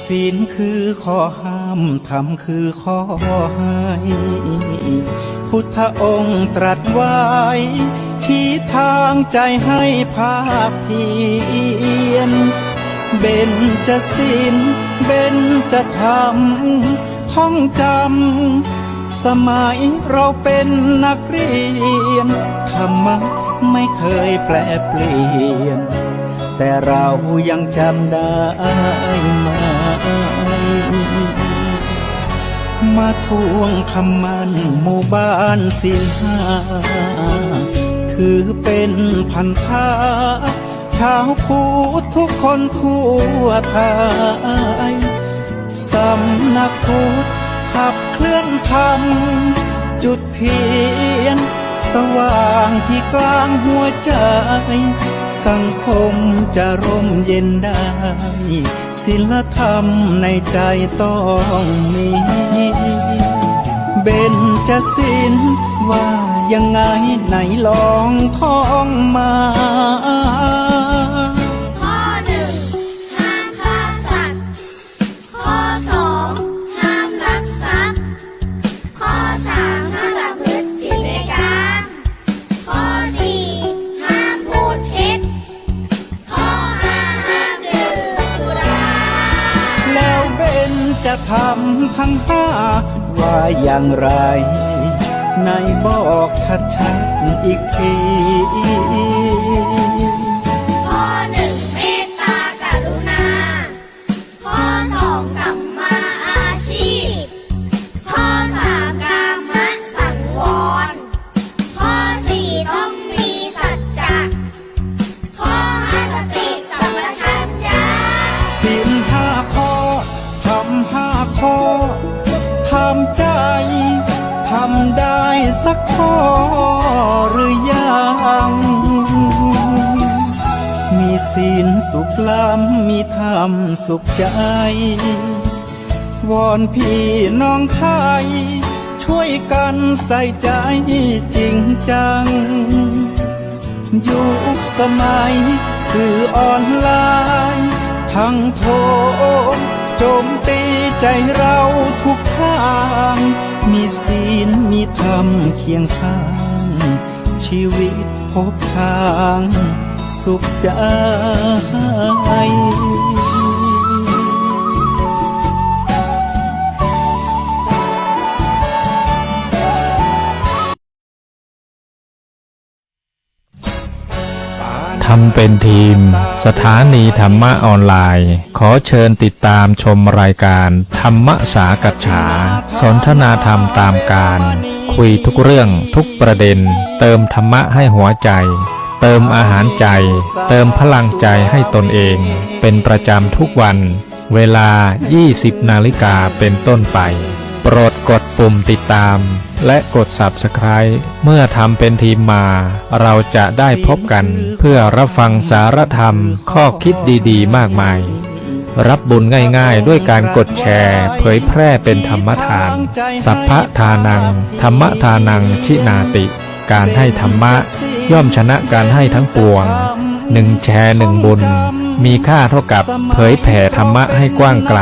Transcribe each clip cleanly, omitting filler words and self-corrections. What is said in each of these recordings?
ศีลคือข้อห้ามธรรมคือข้อให้พุทธองค์ตรัสไว้ชี้ทางใจให้ภาคเพียรเบญจศีลเบญจธรรมท่องจำสมัยเราเป็นนักเรียนธรรมะไม่เคยแปรเปลี่ยนแต่เรายังจำได้ไหมมาทวงคำมันหมู่บ้านศีลห้าถือเป็นพันธะชาวพุทธทุกคนทั่วไทยสำนักพุทธขับเคลื่อนธรรมจุดเทียนสว่างที่กลางหัวใจสังคมจะร่มเย็นได้ศีลธรรมในใจต้องมีเบญจศีลว่ายังไงไหนลองท่องมาข้อหนึ่งห้ามฆ่าสัตว์ข้อสองห้ามลักทรัพย์ข้อสามห้ามประพฤติผิดในกามข้อสี่ห้ามพูดเท็จข้อห้าห้ามดื่มสุราแล้วเบญจะทำทั้งห้าว่าอย่างไรไหนบอกชัดๆอีกทีข้อหนึ่งเมตตากรุณาข้อสองสัมมาอาชีพข้อสามกามสังวรข้อสี่ต้องมีสัจจะข้อห้าสติสัมปชัญญะศีลห้าข้อทำห้าข้อทำใจทำได้สักข้อหรือยังมีศีลสุขล้ำมีธรรมสุขใจวอนพี่น้องไทยช่วยกันใส่ใจจริงจังยุคสมัยสื่อออนไลน์ทั้งโทรโจมตีใจเราทุกทางมีศีลมีธรรมเคียงข้างชีวิตพบทางสุขใจทำเป็นทีมสถานีธรรมะออนไลน์ขอเชิญติดตามชมรายการธรรมสากัจฉาสนทนาธรรมตามการคุยทุกเรื่องทุกประเด็นเติมธรรมะให้หัวใจเติมอาหารใจเติมพลังใจให้ตนเองเป็นประจำทุกวันเวลา 20 นาฬิกาเป็นต้นไปโปรดกดปุ่มติดตามและกด Subscribe เมื่อทำเป็นทีมมาเราจะได้พบกันเพื่อรับฟังสารธรรมข้อคิดดีๆมากมายรับบุญง่ายๆด้วยการกดแชร์เผยแพร่เป็นธรรมทานสัพพทานังธรรมทานังชินาติการให้ธรรมะย่อมชนะการให้ทั้งปวง1แชร์1บุญมีค่าเท่ากับเผยแผ่ธรรมะให้กว้างไกล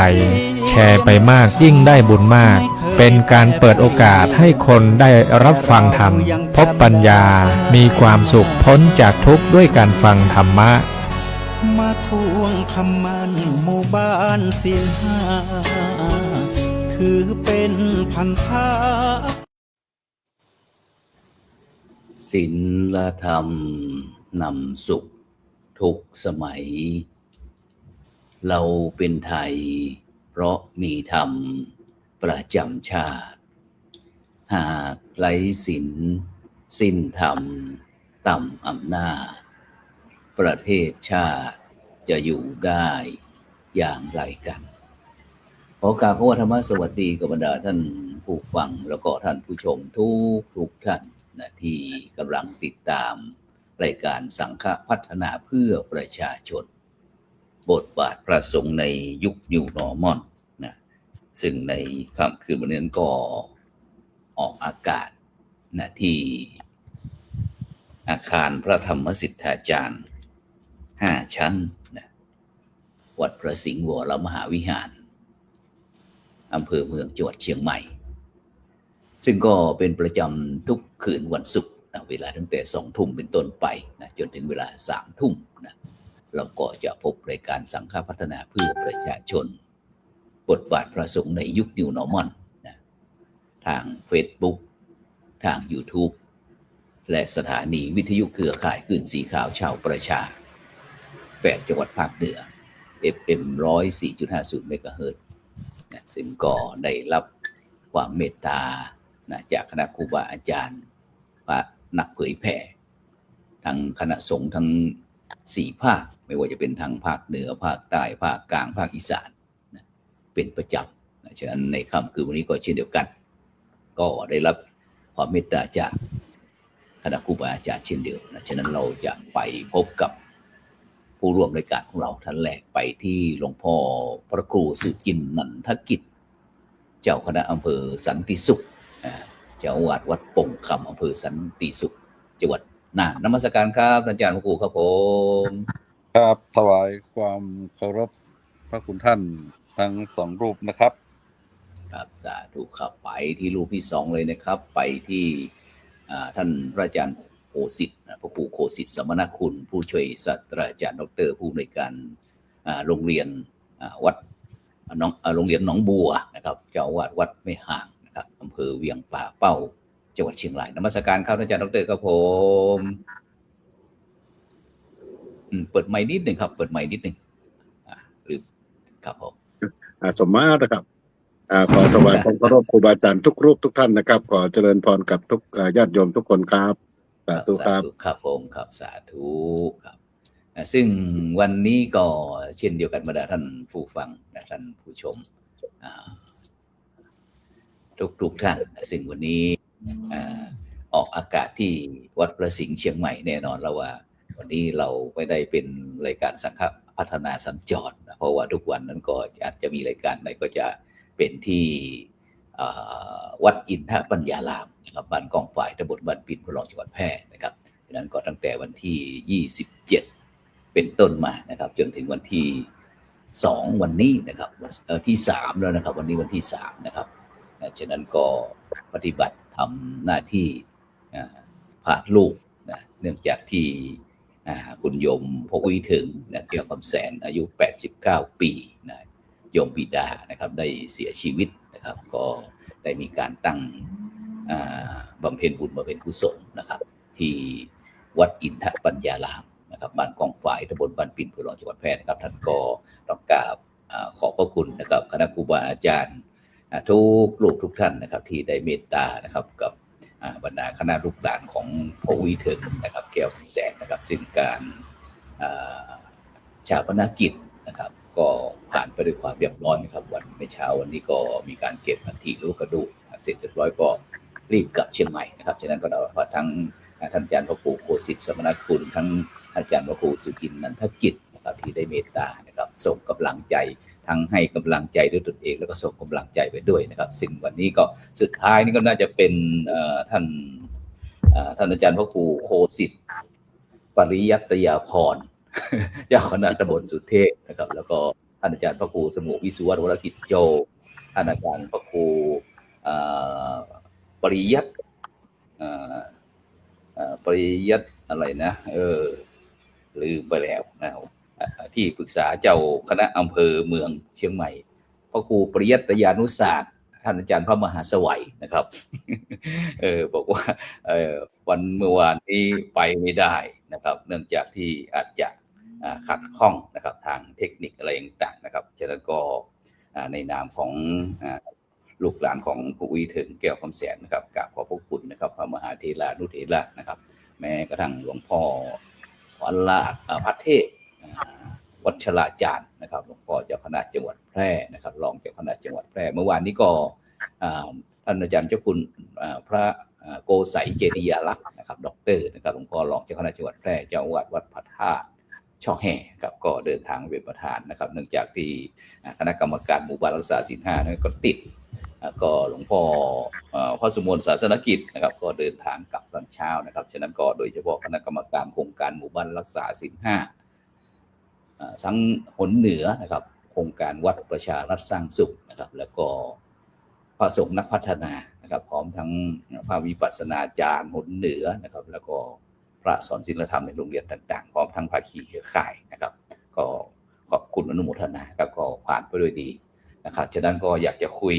แชร์ไปมากยิ่งได้บุญมากเป็นการเปิดโอกาสให้คนได้รับฟังธรรมพบปัญญามีความสุขพ้นจากทุกข์ด้วยการฟังธรรมะมาทวงคำมันหมู่บ้านศีลห้าถือเป็นพันธะศีลธรรมนำสุขทุกสมัยเราเป็นไทยเพราะมีธรรมประจำชาติหากไร้ศีลสิ้นธรรมต่ำอำนาจประเทศชาติจะอยู่ได้อย่างไรกันขอกราบธรรมสวัสดีกับบรรดาท่านผู้ฟังแล้วก็ท่านผู้ชมทุกท่านนะที่กำลังติดตามรายการสังฆพัฒนาเพื่อประชาชนบทบาทพระสงฆ์ในยุค New Normal นะซึ่งในค่ำคืนวันนี้ก็ออกอากาศนะที่อาคารพระธรรมสิทธาจารย์5 ชั้นนะวัดพระสิงห์วรมหาวิหาร อำเภอเมืองจังหวัดเชียงใหม่ซึ่งก็เป็นประจำทุกคืนวันศุกร์นะเวลาตั้งแต่2 ทุ่มเป็นต้นไปนะจนถึงเวลา3 ทุ่มนะเราก็จะพบรายการสังฆพัฒนาเพื่อประชาชนบทบาทพระสงฆ์ในยุค New Normal นะทาง Facebook ทาง YouTube และสถานีวิทยุเครือข่ายคลื่นสีขาวชาวประชา8 จังหวัดภาคเหนือ FM 104.50 เมกะเฮิรตซ์นะซึ่งก็ได้รับความเมตตานะจากคณะครูบาอาจารย์พระนักเผยแผ่ทั้งคณะสงฆ์ทั้ง4 ภาคไม่ว่าจะเป็นทางภาคเหนือภาคใต้ภาคกลางภาคอีสานนะเป็นประจำนะฉะนั้นในค่ำคืนวันนี้ก็เช่นเดียวกันก็ได้รับความเมตตาจากคณะครูบาอาจารย์เช่นเดียวนะฉะนั้นเราจะไปพบกับผู้ร่วมรายการของเราท่านแรกไปที่หลวงพ่อพระครูสุจินต์นันทกิจเจ้าคณะอำเภอสันติสุขเจ้าอาวาสวัดป่งคำอำเภอสันติสุขจังหวัดน่านนมัสการครับอาจารย์พระครูครับผมครับถวายความเคารพพระคุณท่านทั้ง2 รูปนะครับครับสาธุครับไปที่รูปที่2เลยนะครับไปที่ท่านพระอาจารย์โคสิทธิ์พระครูโคสิทธิ์สมณคุณผู้ช่วยศาสตราจารย์ดร.ผู้อำนวยการโรงเรียนวัดโรงเรียนหนองบัวนะครับเจ้าอาวาสวัดไม่ห่างนะครับอำเภอเวียงป่าเป้าจังหวัดเชียงรายนมัสการครับอาจารย์ดร.ครับผมเปิดไมค์นิดหนึ่งครับเปิดไมค์นิดหนึ่งหรือครับผมสมมาตรนะครับขอถวายความเคารพครูบาอาจารย์ทุกรูปทุกท่านนะครับขอเจริญพรกับทุกญาติโยมทุกคนครับสาธุครับครับผมครับสาธุครับซึ่งวันนี้ก็เช่นเดียวกันบรรดาท่านผู้ฟังและท่านผู้ชมทุกท่านซึ่งวันนี้ออกอากาศที่วัดพระสิงห์เชียงใหม่แน่นอนแล้วว่าวันนี้เราไม่ได้เป็นรายการสังฆพัฒนาสัญจรเพราะว่าทุกวันนั้นก็อาจจะมีรายการใดก็จะเป็นที่วัดอินทปัญญารามนะครับบ้านกองฝ่ายตำบลบ้านปิ่นพลองจังหวัดแพร่นะครับดังนั้นก็ตั้งแต่วันที่27เป็นต้นมานะครับจนถึงวันที่2วันนี้นะครับที่3แล้วนะครับวันนี้วันที่3นะครับฉะนั้นก็ปฏิบัติทำหน้าที่ผ่าลูกนะเนื่องจากที่คุณโยมพกวิถึงนะเกี่ยวกับแสนอายุ89 ปีนะโยมบิดานะครับได้เสียชีวิตนะครับก็ได้มีการตั้งบำเพ็ญบุญบำเพ็ญกุศลนะครับที่วัดอินทปัญญารามนะครับบ้านกองฝ่ายตำบลบ้านปิ่นอำเภอรองจังหวัดแพร่นะครับท่านก็ต้องกราบขอบพระคุณนะครับคณะครูบาอาจารย์ทุกลูกทุกท่านนะครับที่ได้เมตตานะครับกับบรรดาคณะลูกหลานของพระวิถึงนะครับแก้วแสนนะครับซึ่งการชาปนกิจนะครับก็ผ่านไปด้วยความเรียบร้อยนะครับวันเช้าวันนี้ก็มีการเก็บอัฐิหรือกระดูกเสร็จเรียบร้อยก็รีบกลับเชียงใหม่นะครับฉะนั้นก็เราทั้งท่านอาจารย์พระครูโคสิทธิ์สมณคุณทั้งอาจารย์พระครูสุจินต์นันทกิจนะครับที่ได้เมตตานะครับส่งกำลังใจทั้งให้กำลังใจด้วยตนเองแล้วก็ส่งกำลังใจไปด้วยนะครับซึ่งวันนี้ก็สุดท้ายนี่ก็น่าจะเป็นท่านอาจารย์พระครูโคสิทธิ์ปริยัตยาพรเจ้าคณะตำบลสุเทพนะครับแล้วก็ท่านอาจารย์พระครูสมุวิสุวัฒน์วรกิจโจท่านอาจารย์พระครูปริยัตอะไรนะลืมไปแล้วนะครับที่ปรึกษาเจ้าคณะอำเภอเมืองเชียงใหม่พระครูปริยัตยานุศาสตร์ท่านอาจารย์พระมหาสวัยนะครับบอกว่าวันเมื่อวานนี้ไปไม่ได้นะครับเนื่องจากที่อาจจะขัดข้องนะครับทางเทคนิคอะไรต่างๆนะครับฉะนั้นก็ในนามของลูกหลานของผู้วิถึงแก้วคำแสนนะครับกราบขอบพระคุณนะครับพระมหาเถรานุเถระนะครับแม้กระทั่งหลวงพ่อวัลละพัทเทพวัชราจารย์นะครับหลวงพ่อเจ้าคณะจังหวัดแพร่นะครับรองเจ้าคณะจังหวัดแพร่เมื่อวานนี้ก็ท่านอาจารย์เจ้าคุณพระโกสัยเจติยาลักษณ์นะครับด็อกเตอร์นะครับหลวงพ่อรองเจ้าคณะจังหวัดแพร่เจ้าอาวาสวัดพระธาตุช่อแห่ครับก็เดินทางเป็นประธานนะครับเนื่องจากที่คณะกรรมการหมู่บ้านรักษาศีล5นั้นก็ติดก็หลวงพ่อพระสุมนศาสนกิจนะครับก็เดินทางกลับตอนเช้านะครับฉะนั้นก็โดยเฉพาะคณะกรรมการโครงการหมู่บ้านรักษาศีล5สังหนเหนือนะครับโครงการวัดประชารัฐสร้างสุขนะครับแล้วก็ พระสงฆ์นักพัฒนานะครับพร้อมทั้งพระวิปัสสนาจารย์หนเหนือนะครับแล้วก็พระสอนศีลธรรมในโรงเรียนต่างๆพร้อมทั้งภาคีเครือข่ายนะครับก็ขอบคุณอนุโมทนาครับก็ผ่านไปด้วยดีนะครับฉะนั้นก็อยากจะคุย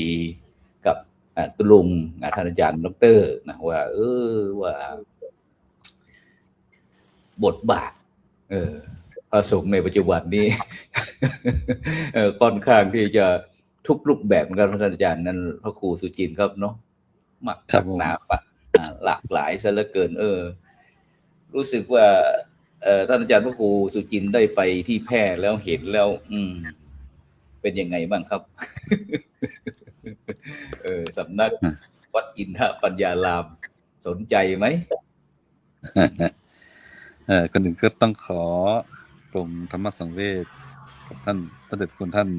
กับตุลุงท่านอาจารย์ดร.นะว่าว่าบทบาทพระสงฆ์ในปัจจุบันนี้ ค่อนข้างที่จะทุกรูปแบบเหมือนกันท่านอาจารย์นั้นพระครูสุจินต์ครับเนาะมากหนาปะหลากหลายซะเหลือเกินรู้สึกว่าท่านอาจารย์พระครูสุจินต์ได้ไปที่แพร่แล้วเห็นแล้วเป็นยังไงบ้างครับ สำนักวัดอินทปัญญารามสนใจไหม คนหนึ่งก็ต้องขอกรมธรรมสังเวชกับท่านพระเดชคุณท่าน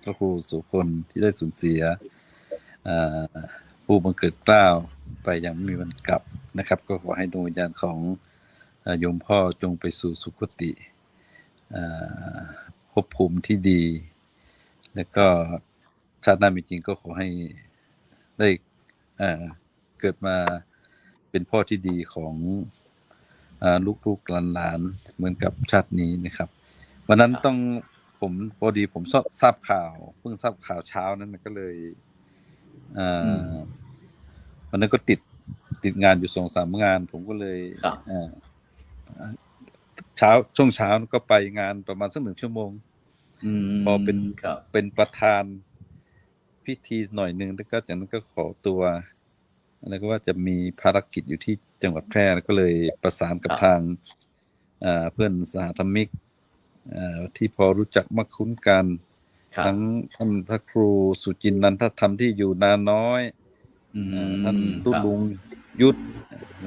พระครูโสุพลที่ได้สูญเสียผู้บังเกิดเกล้าไปอย่างไม่มีวันกลับนะครับก็ขอให้ดวงวิญญาณของโยมพ่อจงไปสู่สุคติภพภูมิที่ดีแล้วก็ชาติหน้ามีจริงก็ขอให้ได้เกิดมาเป็นพ่อที่ดีของลูกหลานๆเหมือนกับชาตินี้นะครับวันนั้นผมพอดีผมทราบข่าวเพิ่งทราบข่าวเช้านั้นก็เลยวันนั้นก็ติดงานอยู่ 2-3 งานผมก็เลยช่วงเช้าก็ไปงานประมาณสัก1 ชั่วโมงพอเป็นประธานพิธีหน่อยนึงแล้วก็จากนั้นก็ขอตัวแล้วก็ว่าจะมีภารกิจอยู่ที่จังหวัดแพร่ก็เลยประสานกับทางเพื่อนสหธรรมิกที่พอรู้จักมักคุ้นกันทั้งท่านพระครูสุจินต์นันทธรรมที่อยู่นาน้อยท่านตุลุงยุทธ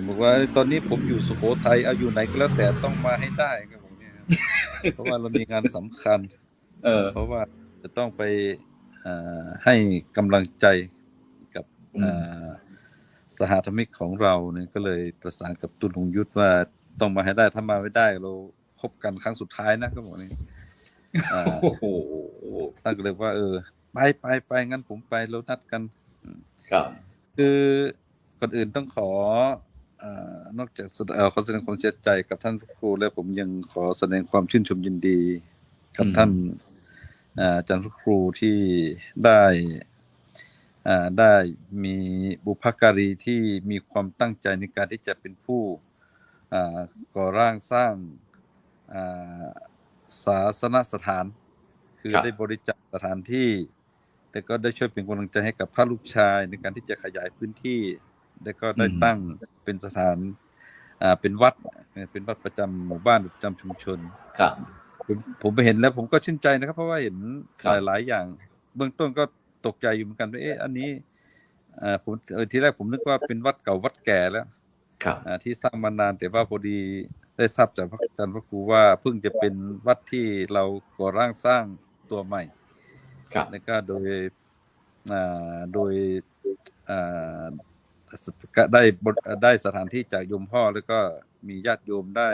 บอกว่าตอนนี้ผมอยู่สุโขทัยเอาอยู่ไหนก็แล้วแต่ต้องมาให้ได้ครับผมเนี่ยเพราะว่าเรามีงานสำคัญเพราะว่าจะต้องไปให้กำลังใจกับสหธรรมิกของเราเนี่ยก็เลยประสานกับตุลุงยุทธว่าต้องมาให้ได้ถ้ามาไม่ได้เราพบกันครั้งสุดท้ายนะก็บอกนี่โอ้โหท่านก็เลยว่าไปงั้นผมไปเรานัดกันครับคือก่อนอื่นต้องนอกจากขอแสดงความเสียใจกับท่านครูแล้วผมยังขอแสดงความชื่นชมยินดีกับท่านอาจารย์ครูที่ได้มีบุพการีที่มีความตั้งใจในการที่จะเป็นผู้ก่อร่างสร้างศาสนสถานคือได้บริจาคสถานที่แต่ก็ได้ช่วยเป็นกำลังใจให้กับพระลูกชายในการที่จะขยายพื้นที่แล้วก็ได้ตั้งเป็นสถานเป็นวัดประจำหมู่บ้านประจำชุมชนครับผมไปเห็นแล้วผมก็ชื่นใจนะครับเพราะว่าเห็นหลายอย่างเบื้องต้นก็ตกใจอยู่เหมือนกันว่าอันนี้ผมทีแรกผมนึกว่าเป็นวัดเก่าวัดแก่แล้วที่สร้างมานานแต่ว่าพอดีได้ทราบจากพระอาจารย์พระครูว่าเพิ่งจะเป็นวัดที่เราก่อร่างสร้างตัวใหม่แล้วก็โดยได้สถานที่จากโยมพ่อแล้วก็มีญาติโยมได้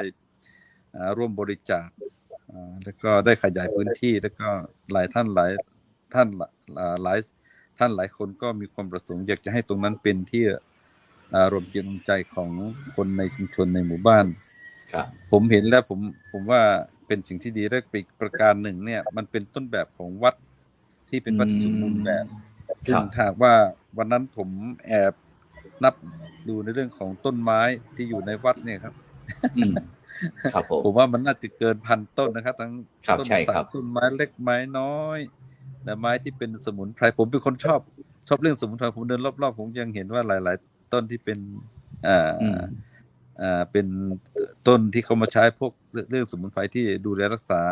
ร่วมบริจาคแล้วก็ได้ขยายพื้นที่แล้วก็หลายท่านหลายคนก็มีความประสงค์อยากจะให้ตรงนั้นเป็นที่รวมจิตรวมใจของคนในชุมชนในหมู่บ้านผมเห็นแล้วผมว่าเป็นสิ่งที่ดีและอีกประการหนึ่งเนี่ยมันเป็นต้นแบบของวัดที่เป็นวัดที่สมบูรณ์แบบซึ่งถ้าว่าวันนั้นผมแอบนับดูในเรื่องของต้นไม้ที่อยู่ในวัดเนี่ยครับผมว่ามันน่าจะเกิน1,000 ต้นนะครับทั้งต้นสักต้นไม้เล็กไม้น้อยแต่ไม้ที่เป็นสมุนไพรผมเป็นคนชอบเรื่องสมุนไพรผมเดินรอบๆผมยังเห็นว่าหลายๆต้นที่เป็นเป็นต้นที่เขามาใช้พวกเรื่องสมุนไพรที่ดูแลรักษา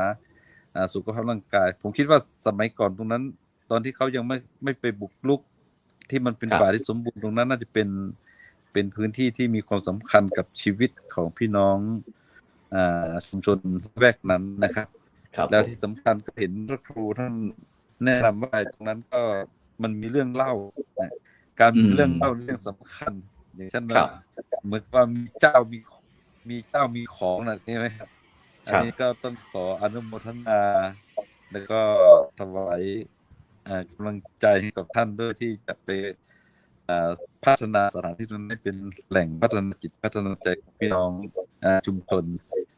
สุขภาพร่างกายผมคิดว่าสมัยก่อนตรงนั้นตอนที่เขายังไม่ไปบุกรุกที่มันเป็นป่าที่สมบูรณ์ตรงนั้นน่าจะเป็นพื้นที่ที่มีความสำคัญกับชีวิตของพี่น้องชุมชนแวกนั้นนะครับแล้วที่สำคัญก็เห็นพระครูท่านแนะนำว่าตรงนั้นก็มันมีเรื่องเล่าการมีเรื่องเล่าเรื่องสำคัญอย่างเช่นว่าเหมือนว่ามีเจ้ามีของนะใช่ไหมครับอันนี้ก็ต้องขออนุโมทนาแล้วก็ถวาย กำลังใจให้กับท่านด้วยที่จะไปพัฒนาสถานที่ตรงนี้เป็นแหล่งพัฒนาจิตพัฒนาใจของพี่น้องชุมชน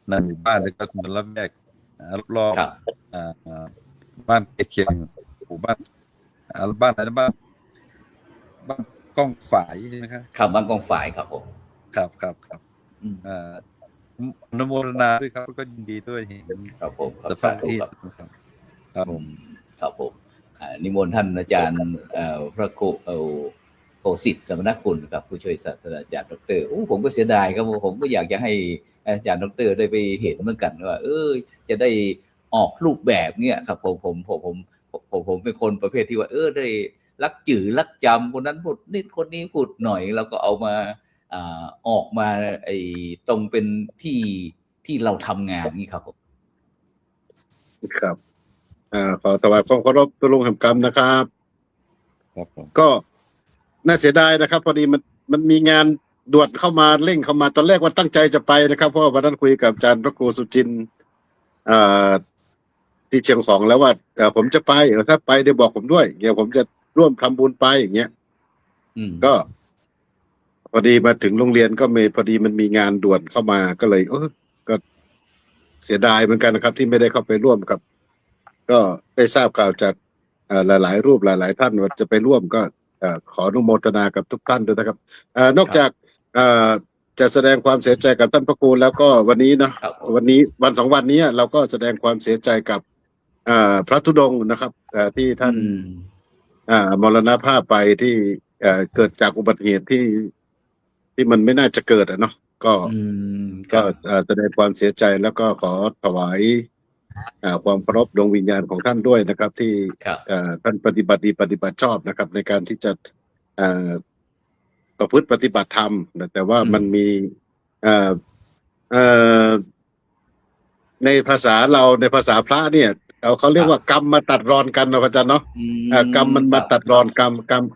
ในหมู่บ้านและก็ชุมชนละแวกรอบบ้านใกล้เคียงหมู่บ้านบ้านอะไรนะบ้านกล้องฝายใช่ไหมครับครับบ้านกองฝ่ายครับผมครับอนุโมทนาด้วยครับก็ยินดีด้วยเห็นครับผมสภาพที่ครับผมครับผมนิมนต์ท่านอาจารย์พระครูโคสิทธิ์สมณคุณครับผู้ช่วยศาสตราจารย์ดร.ผมก็เสียดายครับผมก็อยากจะให้อาจารย์ดร.ได้ไปเห็นเหมือนกันว่าจะได้ออกรูปแบบเนี่ยครับผมเป็นคนประเภทที่ว่าได้รักจื่อรักจำคนนั้นพูดนิดคนนี้พูดหน่อยแล้วก็เอามาออกมาตรงเป็นที่เราทำงานนี่ครับผมครับขอถวายความเคารพตุลงแห่งกรรมนะครับก็น่าเสียดายนะครับ พอดีมันมีงานด่วนเข้ามาเร่งเข้ามาตอนแรกว่าตั้งใจจะไปนะครับเพราะวันนั้นคุยกับอาจารย์พระครูสุจินต์ที่เชียงของแล้วว่าผมจะไปถ้าไปได้บอกผมด้วยเดี๋ยวผมจะร่วมทำบุญไปอย่างเงี้ยก็พอดีมาถึงโรงเรียนก็พอดีมันมีงานด่วนเข้ามาก็เลยก็เสียดายเหมือนกันนะครับที่ไม่ได้เข้าไปร่วมกับก็ได้ทราบข่าวจากหลายๆรูปหลายๆท่านว่าจะไปร่วมก็ขออนุโมทนากับทุกท่านด้วยนะครับนอกจากจะแสดงความเสียใจกับท่านพระครูแล้วก็วันนี้เนาะวันนี้วัน2 วันนี้เราก็แสดงความเสียใจกับพระธุดงค์นะครับที่ท่านมรณภาพไปที่เกิดจากอุบัติเหตุที่มันไม่น่าจะเกิดเนาะก็แสดงความเสียใจแล้วก็ขอถวายความเคารพดวงวิญญาณของท่านด้วยนะครับ ที่ท่านปฏิบัติดีปฏิบัติชอบนะครับ ในการที่จะประพฤติปฏิบัติธรรมแต่ว่ามันมีในภาษาเราในภาษาพระเนี่ยเขาเรียกว่ากรรมมาตัดรอนกันนะอาจารย์เนาะกรรมมันมาตัดรอนกร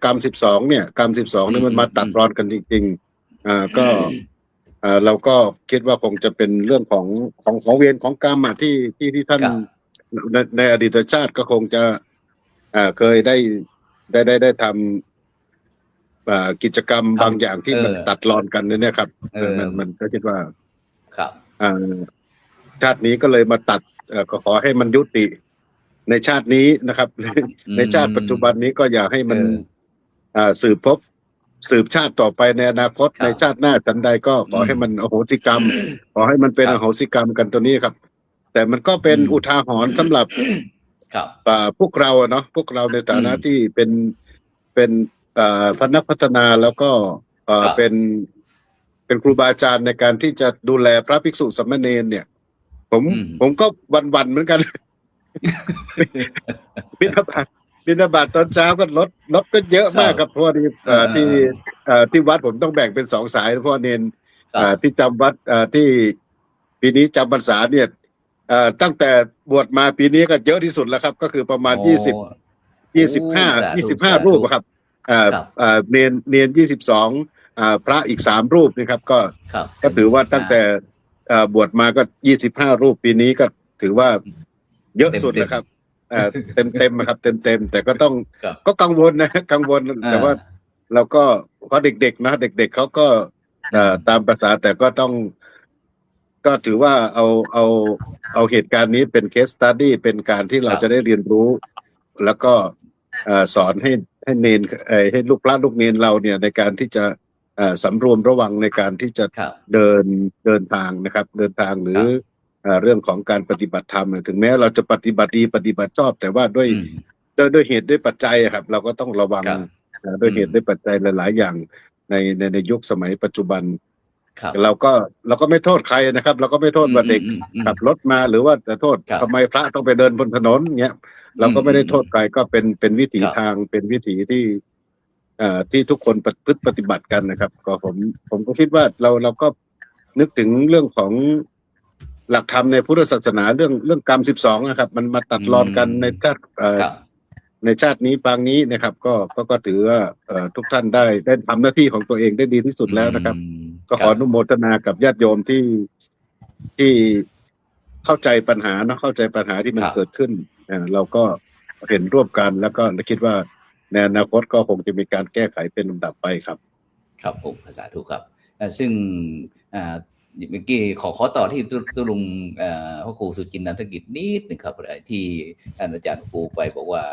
รม12เนี่ยกรรม12นี่มันมาตัดรอนกันจริงๆก็เราก็คิดว่าคงจะเป็นเรื่องของเวรของกรรมที่ท่านในอดีตชาติก็คงจะเคยได้ทำกิจกรรมบางอย่างที่มันตัดรอนกันเนี่ยครับมันก็คิดว่าครับชาตินี้ก็เลยมาตัดก็ขอให้มันยุติในชาตินี้นะครับในชาติปัจจุบันนี้ก็อยากให้มันสืบชาติต่อไปในอนาคตในชาติหน้าจันใดก็ขอให้มันอโหสิกรรมขอให้มันเป็นอโหสิกรรมกันตัวนี้ครับแต่มันก็เป็นอุทาหรณ์สำหรับพวกเราเนาะพวกเราในฐานะที่เป็นนักพัฒนาแล้วก็เป็นครูบาอาจารย์ในการที่จะดูแลพระภิกษุสามเณรเนี่ยผมก็วันๆเหมือนกันบิณฑบาตตอนเช้าก็รถก็เยอะมากครับเพราะที่วัดผมต้องแบ่งเป็น2 สายเพราะเนนที่จำวัดที่ปีนี้จำพรรษาเนี่ยตั้งแต่บวชมาปีนี้ก็เยอะที่สุดแล้วครับก็คือประมาณ25รูปครับเนน22พระอีก3รูปนะครับก็ถือว่าตั้งแต่บวชมาก็25รูปปีนี้ก็ถือว่าเยอะสุดนะครับเต็มครับเต็มแต่ก็ต้องก็กังวลแต่ว่าเราก็เพราะเด็กๆนะเด็กๆเขาก็ตามภาษาแต่ก็ต้องก็ถือว่าเอาเหตุการณ์นี้เป็นเคสสตัดดี้เป็นการที่เราจะได้เรียนรู้แล้วก็สอนให้เนนให้ลูกพระลูกเนนเราเนี่ยในการที่จะสำรวมระวังในการที่จะเดินทางนะครับเดินทางหรือเรื่องของการปฏิบัติธรรมถึงแม้เราจะปฏิบัติดีปฏิบัติชอบแต่ว่าด้วยเหตุด้วยปัจจัยครับเราก็ต้องระวังด้วยเหตุด้วยปัจจัยหลายๆอย่างในยุคสมัยปัจจุบันเราก็ไม่โทษใครนะครับเราก็ไม่โทษว่าเด็กขับรถมาหรือว่าจะโทษทำไมพระต้องไปเดินบนถนนเงี้ยเราก็ไม่ได้โทษใครก็เป็นวิถีทางเป็นวิถีที่ทุกคนปฏิบัติกันนะครับก็ผมก็คิดว่าเราก็นึกถึงเรื่องของหลักธรรมในพุทธศาสนาเรื่องกรรม12นะครับมันมาตัดรอนกันในชาตินี้ปางนี้นะครับก็ถือว่าทุกท่านได้ทำหน้าที่ของตัวเองได้ดีที่สุดแล้วนะครับก็ขออนุโมทนากับญาติโยมที่เข้าใจปัญหาเนาะเข้าใจปัญหาที่มันเกิดขึ้นเราก็ เห็นร่วมกันแล้วก็คิดว่าในอนาคตก็คงจะมีการแก้ไขเป็นลำดับไปครับครับผมสาธุครับซึ่งเมื่อกี้ขอต่อที่ตุลุงพระครูสุจินต์นันทกิจนิดหนึ่งครับที่อาจารย์ครูไปบอกว่า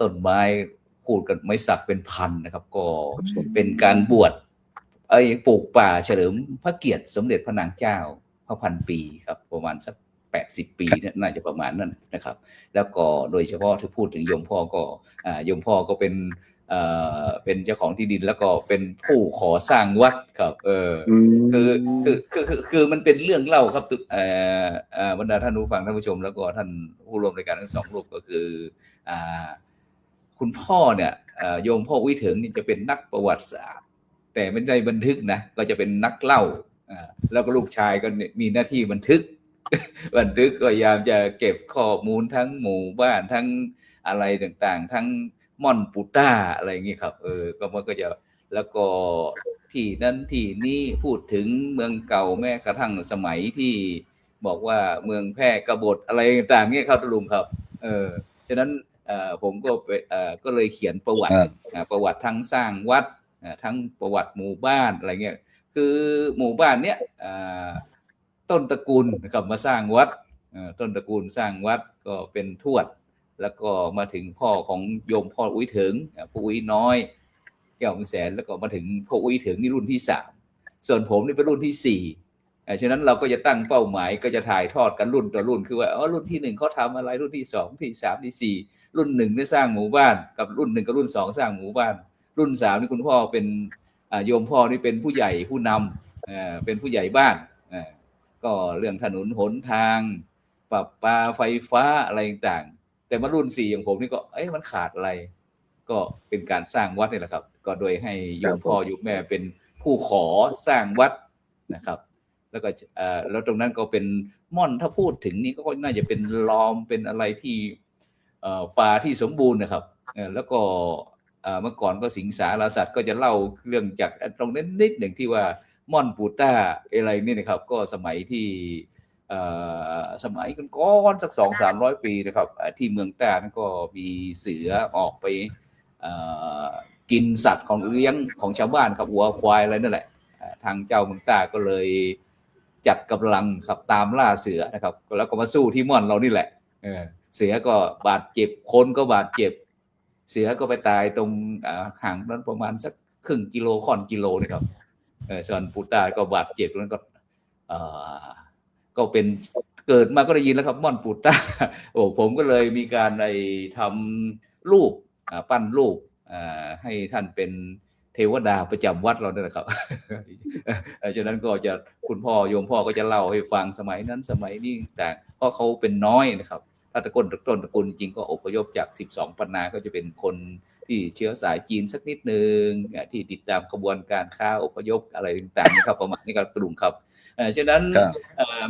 ต้นไม้พูดกันไม้สักเป็นพันนะครับก็เป็นการบวชปลูกป่าเฉลิมพระเกียรติสมเด็จพระนางเจ้าพระพันปีครับประมาณสัก80 ปีเนี่ยน่าจะประมาณนั้นนะครับแล้วก็โดยเฉพาะที่พูดถึงโยมพ่อก็เป็นเจ้าของที่ดินแล้วก็เป็นผู้ขอสร้างวัดครับคือมันเป็นเรื่องเล่าครับบรรดาท่านผู้ฟังท่านผู้ชมแล้วก็ท่านผู้ร่วมรายการทั้งสองรูปก็คือคุณพ่อเนี่ยโยมพ่อวิเถิงนี่จะเป็นนักประวัติศาสตร์แต่ไม่ได้บันทึกนะก็จะเป็นนักเล่าแล้วก็ลูกชายก็มีหน้าที่บันทึกก็พยายามจะเก็บข้อมูลทั้งหมู่บ้านทั้งอะไรต่างๆทั้งม่อนปูต้าอะไรอย่างงี้ครับก็มันก็จะแล้วก็ที่นั้นที่นี่พูดถึงเมืองเก่าแม้กระทั่งสมัยที่บอกว่าเมืองแพร่กบฏอะไรต่างๆเนี่ยครับลุงครับฉะนั้นผมก็เลยเขียนประวัติทั้งสร้างวัดทั้งประวัติหมู่บ้านอะไรเงี้ยคือหมู่บ้านเนี้ยต้นตระกูลนะครับมาสร้างวัดต้นตระกูลสร้างวัดก็เป็นทวดแล้วก็มาถึงพ่อของโยมพ่ออุ้ยถึงพ่ออุ้ยน้อยแก้วแสนแล้วก็มาถึงพ่ออุ้ยถึงนี่รุ่นที่3ส่วนผมนี่เป็นรุ่นที่4ฉะนั้นเราก็จะตั้งเป้าหมายก็จะถ่ายทอดกันรุ่นต่อรุ่นคือว่ารุ่นที่1เขาทำอะไรรุ่นที่2ที่3ที่4รุ่น1นี่สร้างหมู่บ้านกับรุ่น1กับรุ่น2สร้างหมู่บ้านรุ่น3นี่คุณพ่อเป็นโยมพ่อนี่เป็นผู้ใหญ่ผู้นำเป็นผู้ใหญ่บ้านก็เรื่องถนนหนทางปรับปาไฟฟ้าอะไรต่างแต่มารุ่น4อย่างผมนี่ก็มันขาดอะไรก็เป็นการสร้างวัดนี่แหละครับก็โดยให้โยมพ่อโยมแม่เป็นผู้ขอสร้างวัดนะครับแล้วก็แล้วตรงนั้นก็เป็นม่อนถ้าพูดถึงนี่ก็น่าจะเป็นล้อมเป็นอะไรที่ป่าที่สมบูรณ์นะครับแล้วก็เมื่อก่อนก็สิงสารสัตว์ก็จะเล่าเรื่องจากตรงนั้นนิดหนึ่งที่ว่าม่อนปูต้าอะไรนี่นะครับก็สมัยที่สมัยก่อนสัก 200-300 ปีนะครับที่เมืองต้านั้นก็มีเสือออกไปกินสัตว์ของเลี้ยงของชาวบ้านครับวัวควายอะไรนั่นแหละทางเจ้าเมืองต้าก็เลยจัดกำลังขับตามล่าเสือนะครับแล้วก็มาสู้ที่ม่อนเรานี่แหละเสือก็บาดเจ็บคนก็บาดเจ็บเสือก็ไปตายตรงห่างนั้นประมาณสักครึ่งกิโลค่อนกิโลนะครับส่วนปูต้าก็บาดเจ็บนั้นก็เป็นเกิดมาก็ได้ยินแล้วครับม่อนปูต้าผมก็เลยมีการทำรูปปั้นรูปให้ท่านเป็นเทวดาประจำวัดเราเนี่ยนะครับฉะนั้นก็จะคุณพ่อโยมพ่อก็จะเล่าให้ฟังสมัยนั้นสมัยนี้แต่เพราะเขาเป็นน้อยนะครับถ้าต้นตระกูลจริงก็อพยพจาก12 ปันนาก็จะเป็นคนที่เชื้อสายจีนสักนิดนึงที่ติดตามกระบวนการค้าอพยพอะไรต่างๆนะครับประมาณนี้ครับตุลุงครับฉะนั้น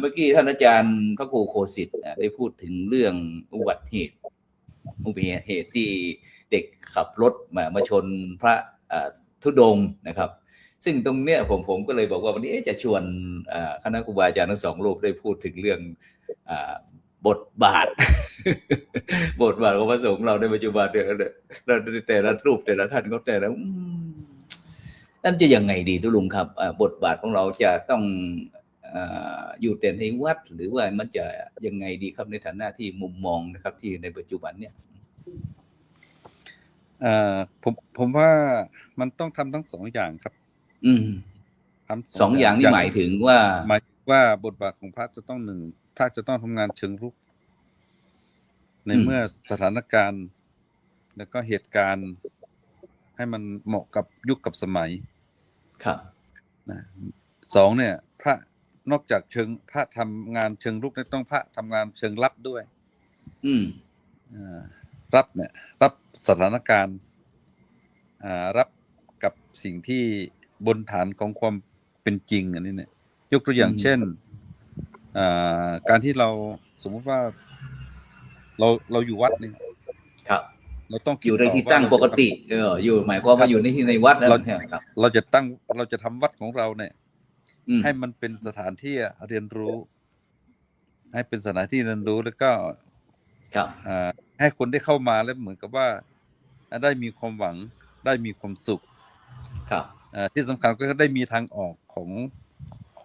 เมื่อกี้ท่านอาจารย์พระครูโคสิทธิ์ได้พูดถึงเรื่องอุบัติเหตุที่เด็กขับรถมาชนพระธุดงค์นะครับซึ่งตรงเนี้ยผมก็เลยบอกว่าวันนี้จะชวนคณะครูบาอาจารย์ทั้ง2 รูปได้พูดถึงเรื่องบทบาทของพระสงฆ์เราในปัจจุบันแต่ละรูปแต่ละท่านก็แต่ละนั่นจะยังไงดีทุลุงครับบทบาทของเราจะต้องอยู่แต่ในวัดหรือว่ามันจะยังไงดีครับในฐานะที่มุมมองนะครับที่ในปัจจุบันเนี่ยผมว่ามันต้องทำทั้ง2 อย่างครับทำ2 อย่างนี่หมายถึงว่าบทบาทของพระจะต้องพระจะต้องทำงานเชิงรุกในเมื่อสถานการณ์แล้วก็เหตุการณ์ให้มันเหมาะกับยุคกับสมัยครับ2เนี่ยพระนอกจากพระทำงานเชิงรุกเนี่ยต้องพระทำงานเชิงรับด้วยรับสถานการณ์รับกับสิ่งที่บนฐานของความเป็นจริงอันนี้เนี่ยยกตัวอย่างเช่นการที่เราสมมติว่าเราอยู่วัดนี่ครับเราต้องอยู่ในที่ตั้งปกติอยู่หมายความว่าอยู่ในวัดนะครับเราจะทำวัดของเราเนี่ยให้มันเป็นสถานที่เรียนรู้ให้เป็นสถานที่เรียนรู้แล้วก็ใ ให้คนได้เข้ามาแล้วเหมือนกับว่าได้มีความหวังได้มีความสุข ครับ ที่สำคัญก็ได้มีทางออกข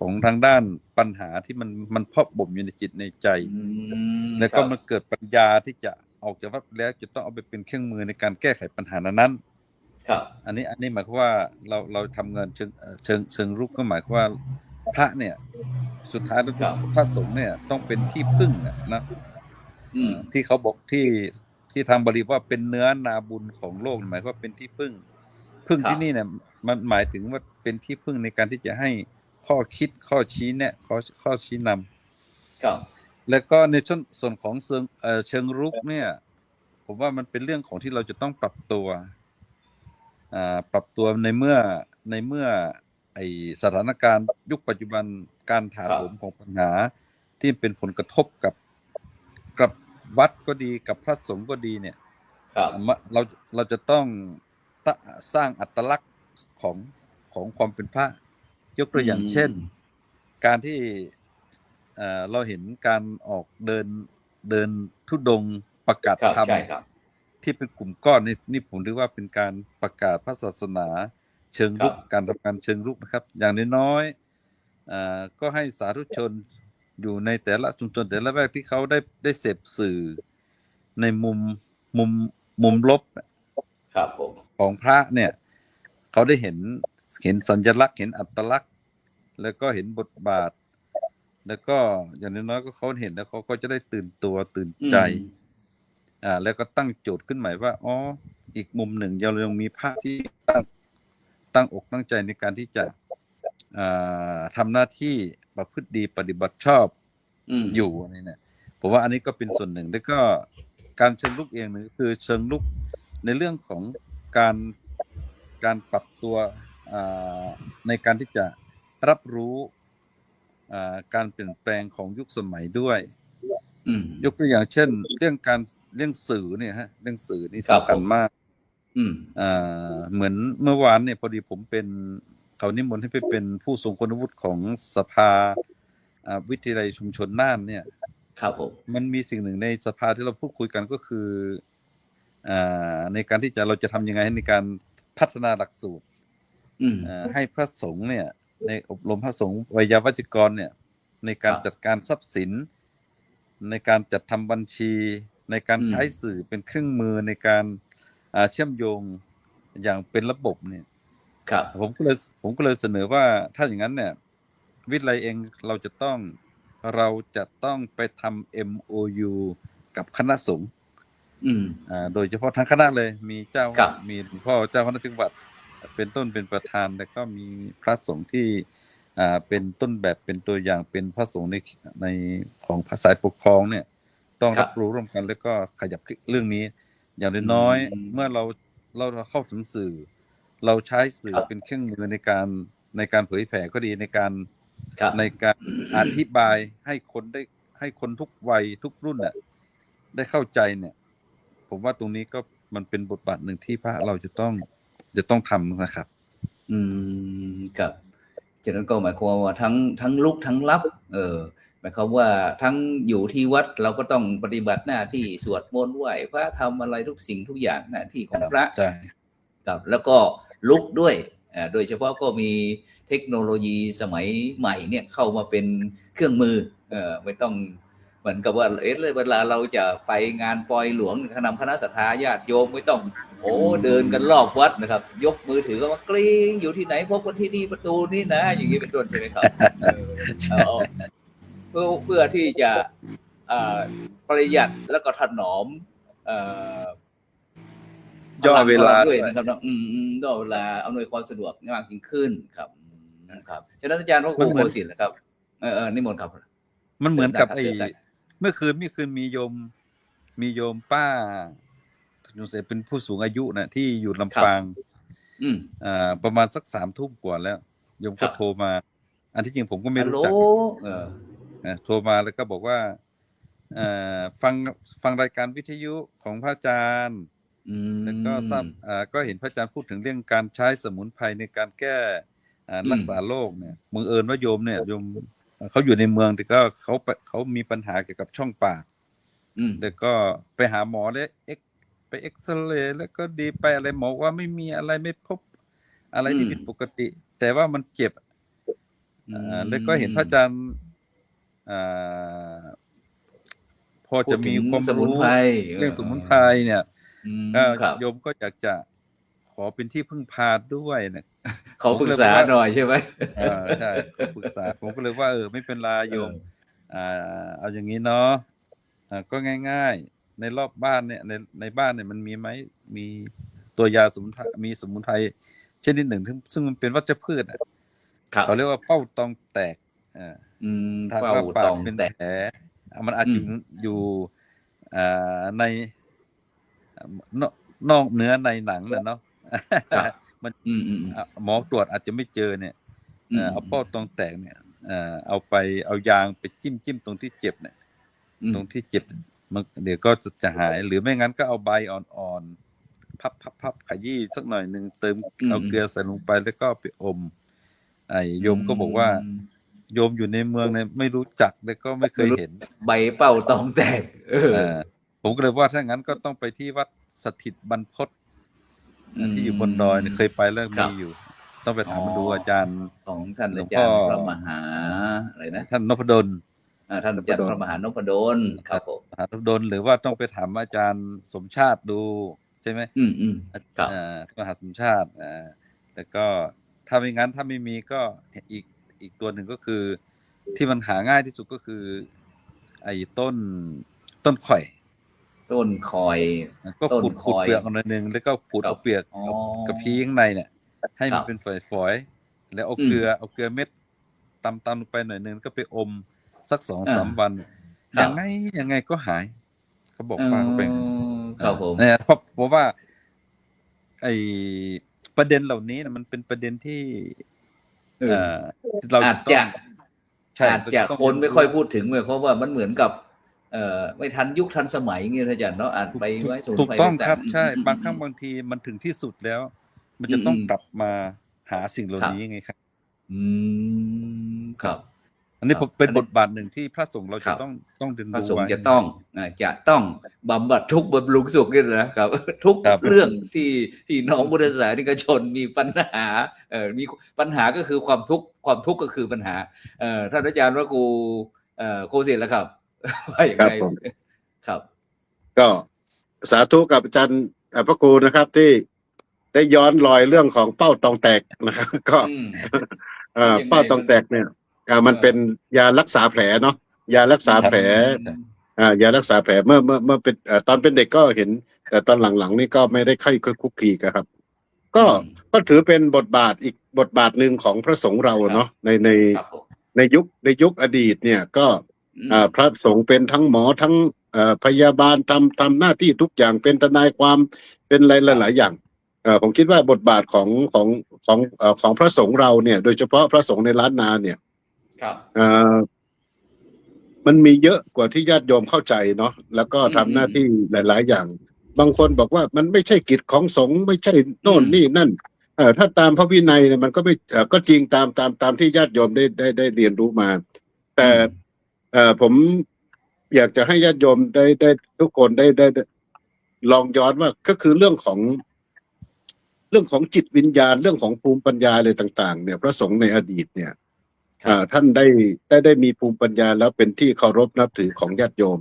องทางด้านปัญหาที่มันเพาะบ่มอยู่ในจิตในใจแล้วก็มันเกิดปัญญาที่จะออกจากวัดแล้วจะต้องเอาไปเป็นเครื่องมือในการแก้ไขปัญหานั้นครับอันนี้หมายความว่าเราทำงานเชิงรุกก็หมายความว่าพระเนี่ยสุดท้ายแล้วพระสงฆ์เนี่ยต้องเป็นที่พึ่งนะที่เขาบอกที่ทางบาลีว่าเป็นเนื้อนาบุญของโลกหมายความว่าเป็นที่พึ่งที่นี่เนี่ยมันหมายถึงว่าเป็นที่พึ่งในการที่จะให้ข้อคิดข้อชี้แนะข้อชี้นำครับแล้วก็ในส่วนของเชิงรุกเนี่ยผมว่ามันเป็นเรื่องของที่เราจะต้องปรับตัวในเมื่อไอสถานการณ์ยุคปัจจุบันการถาโถมของปัญหาที่เป็นผลกระทบกับวัดก็ดีกับพระสงฆ์ก็ดีเนี่ยเราจะต้องสร้างอัตลักษณ์ของความเป็นพระยกตัวอย่างเช่นการที่เราเห็นการออกเดินธุดงค์ประกาศธรรมที่เป็นกลุ่มก้อนนี่ผมถือว่าเป็นการประกาศพระศาสนาเชิงรุกการทำงานเชิงรุกนะครับอย่างน้อยๆก็ให้สาธุชนอยู่ในแต่ละชุมชนแต่ละแวกที่เขาได้เสพสื่อในมุมลบของพระเนี่ยเขาได้เห็นสัญลักษณ์เห็นอัตลักษณ์แล้วก็เห็นบทบาทแล้วก็อย่างน้อยๆก็เขาเห็นแล้วเขาก็จะได้ตื่นตัวตื่นใจแล้วก็ตั้งโจทย์ขึ้นใหม่ว่าอ๋ออีกมุมหนึ่งเรายังมีพระที่ตั้งอกตั้งใจในการที่จะทำหน้าที่ประพฤติดีปฏิบัติชอบอยู่อะไรเนี่ยผมว่าอันนี้ก็เป็นส่วนหนึ่งแล้วก็การเชิงลุกเองนึงคือเชิงลุกในเรื่องของการปรับตัวในการที่จะรับรู้การเปลี่ยนแปลงของยุคสมัยด้วยยกตัวอย่างเช่นเรื่องสื่อเนี่ยฮะเรื่องสื่อนี่สำคัญมากเหมือนเมื่อวานเนี่ยพอดีผมเป็นเขานิมนต์ให้ไปเป็นผู้ทรงคุณวุฒิของสภาวิทยาลัยชุมชนน่านเนี่ยครับผมมันมีสิ่งหนึ่งในสภาที่เราพูดคุยกันก็คือในการที่เราจะทำยังไงในการพัฒนาหลักสูตรให้พระสงฆ์เนี่ยในอบรมพระสงฆ์ไวยาวัจกรเนี่ยในการจัดการทรัพย์สินในการจัดทำบัญชีในการใช้สื่อเป็นเครื่องมือในการเชื่อมโยงอย่างเป็นระบบเนี่ยผมก็เลยเสนอว่าถ้าอย่างนั้นเนี่ยวิทยาลัยเองเราจะต้องไปทำ MOU กับคณะสงฆ์โดยเฉพาะทั้งคณะเลยมีมีหลวงพ่อเจ้าคณะจังหวัดเป็นต้นเป็นประธานแล้วก็มีพระสงฆ์ที่เป็นต้นแบบเป็นตัวอย่างเป็นพระสงฆ์ในของภาษาปกครองเนี่ยต้องรับรู้ร่วมกันแล้วก็ขยับเรื่องนี้อย่างน้อยๆเมื่อเราเข้าถึงสื่อเราใช้สื่อเป็นเครื่องมือในการเผยแผ่ก็ดีในการอธิบายให้คนทุกวัยทุกรุ่นได้เข้าใจเนี่ยผมว่าตรงนี้ก็มันเป็นบทบาทหนึ่งที่พระเราจะต้องทำนะครับครับฉะนั้นก็หมายความว่าทั้งลุกทั้งรับหมายความว่าทั้งอยู่ที่วัดเราก็ต้องปฏิบัติหน้าที่สวดมนต์ไหว้พระทำอะไรทุกสิ่งทุกอย่างหน้าที่ของพระใช่ครับแล้วก็ลุกด้วยโดยเฉพาะก็มีเทคโนโลยีสมัยใหม่เนี่ยเข้ามาเป็นเครื่องมือไม่ต้องเหมือนกับว่าเวลาเราจะไปงานปอยหลวงคณะศรัทธาญาติโยมไม่ต้องเดินกันรอบวัดนะครับยกมือถือก็ว่ากริ้งอยู่ที่ไหนพบกันที่นี่ประตูนี่นะอย่างนี้เป็นต้นใช่ไหมครับเพื่อที่จะประหยัดแล้วก็ถนอมย่อเวลาด้วยนะครับย่อเวลาอำนวยความสะดวกมากยิ่งขึ้นครับฉะนั้นอาจารย์พระครูโคสิทธิ์นะครับนิมนต์ครับมันเหมือนกับเมื่อคืนมีโยมป้าเป็นผู้สูงอายุนะที่อยู่ลำปางประมาณสัก 3:00 นกว่าแล้วโยมก็โทรมาอันที่จริงผมก็ไม่รู้จักโทรมาแล้วก็บอกว่าฟังรายการวิทยุของพระอาจารย์แล้วก็ก็เห็นพระอาจารย์พูดถึงเรื่องการใช้สมุนไพรในการแก้รักษาโรคเนี่ยบังเอิญว่าโยมเขาอยู่ในเมืองแต่ก็เขามีปัญหาเกี่ยวกับช่องปาก แล้วก็ไปหาหมอแล้วไปเอ็กซเรย์แล้วก็ดีไปอะไรหมอว่าไม่มีอะไรไม่พบอะไรที่ผิดปกติ แต่ว่ามันเจ็บแล้วก็เห็นพระอาจารย์พอจะมีความรู้เรื่องสมุนไพรเนี่ยโยมก็อยากจะขอเป็นที่พึ่งพาด้วยเนี่ยขอปรึกษาหน่อยใช่ไหมใช่ขอปรึกษาผมก็เลยว่าไม่เป็นไรโยมเอาอย่างนี้เนาะก็ง่ายๆในรอบบ้านเนี่ยในบ้านเนี่ยมันมีไหมมีตัวยาสมุนไพรมีสมุนไพรชนิดหนึ่งซึ่งมันเป็นวัชพืชเขาเรียกว่าเป้าตองแตกถ้าว่าปากเป็นแผลมันอาจจะอยู่ในนอกเนื้อในหนังเนาะมันหมอตรวจอาจจะไม่เจอเนี่ยเอาเป้าตองแตกเนี่ยเอายางไปจิ้มตรงที่เจ็บเนี่ยตรงที่เจ็บมันเดี๋ยวก็จะหายหรือไม่งั้นก็เอาใบอ่อนๆพับขยี้สักหน่อยนึงเติมเอาเกลือใส่ลงไปแล้วก็ไปอมโยมก็บอกว่าโยมอยู่ในเมืองเนี่ยไม่รู้จักแล้วก็ไม่เคยเห็นใบเป้าตองแตกผมก็เลยว่าถ้างั้นก็ต้องไปที่วัดสถิตบรรพตที่อยู่บนดอยเคยไปแล้วมีอยู่ต้องไปถามมาดูอาจารย์ของท่านอาจารย์พระมหาอะไรนะท่านนพดลท่านอาจารย์พระมหานพดลครับผมมหานพดลหรือว่าต้องไปถามอาจารย์สมชาติดูใช่ไหมมหาสมชาติแต่ก็ถ้าไม่งั้นถ้าไม่มีก็อีกตัวหนึ่งก็คือที่มันหาง่ายที่สุดก็คือไอ้ต้นข่อยก็ขูดเปลือกออกหน่อยนึงแล้วก็ขูดเอาเปลือกกระพี้ข้างในเนี่ยให้มันเป็นฝอยๆแล้วเอาเกลือเม็ดตำลงไปหน่อยนึงก็ไปอมสัก 2-3 วันยังไงก็หายเขาบอกว่าเขาเป็นครับผมเนี่ยเพราะว่าไอ้ประเด็นเหล่านี้มันเป็นประเด็นที่เราอาจจะคนไม่ค่อยพูดถึงเพราะว่ามันเหมือนกับไม่ทันยุคทันสมัยเงี้ยอาจารย์เนาะอ่านไปไว้ถูกต้องครับใช่บางครั้งบางทีมันถึงที่สุดแล้วมันจะต้องกลับมาหาสิ่งเหล่านี้ไงครับครับอันนี้เป็นบทบาทหนึ่งที่พระสงฆ์เราจะต้องดึงดูไว้พระสงฆ์จะต้องบำบัดทุกข์บำรุงสุขนี่นะครับทุกเรื่องที่พี่น้องพุทธศาสนิกชนมีปัญหามีปัญหาก็คือความทุกข์ก็คือปัญหาท่านอาจารย์ว่าโคเสร็จแล้วครับว่าอย่างไรครับก็สาธุกับอาจารย์พระครูนะครับที่ได้ย้อนรอยเรื่องของเป้าตองแตกนะครับก็เป้าตองแตกเนี่ยมันเป็นยารักษาแผลเนาะยารักษาแผลยารักษาแผลเมื่อเป็นตอนเป็นเด็กก็เห็นแต่ตอนหลังๆนี่ก็ไม่ได้ค่อยคุกคีครับก็ถือเป็นบทบาทอีกบทบาทหนึ่งของพระสงฆ์เราเนาะในยุคอดีตเนี่ยก็พระสงฆ์เป็นทั้งหมอทั้งพยาบาลทำหน้าที่ทุกอย่างเป็นทนายความเป็นอะไรหลายๆอย่างผมคิดว่าบทบาทของพระสงฆ์เราเนี่ยโดยเฉพาะพระสงฆ์ในล้านนาเนี่ยมันมีเยอะกว่าที่ญาติโยมเข้าใจเนาะแล้วก็ทำหน้าที่หลายๆอย่างบางคนบอกว่ามันไม่ใช่กิจของสงฆ์ไม่ใช่โน่นนี่นั่นถ้าตามพระวินัยเนี่ยมันก็ไม่ก็จริงตามที่ญาติโยมได้เรียนรู้มาแต่ผมอยากจะให้ญาติโยมได้ทุกคนได้ลองย้อนว่าก็คือเรื่องของจิตวิญญาณเรื่องของภูมิปัญญาอะไรต่างๆเนี่ยพระสงฆ์ในอดีตเนี่ยท่านได้มีภูมิปัญญาแล้วเป็นที่เคารพนับถือของญาติโยม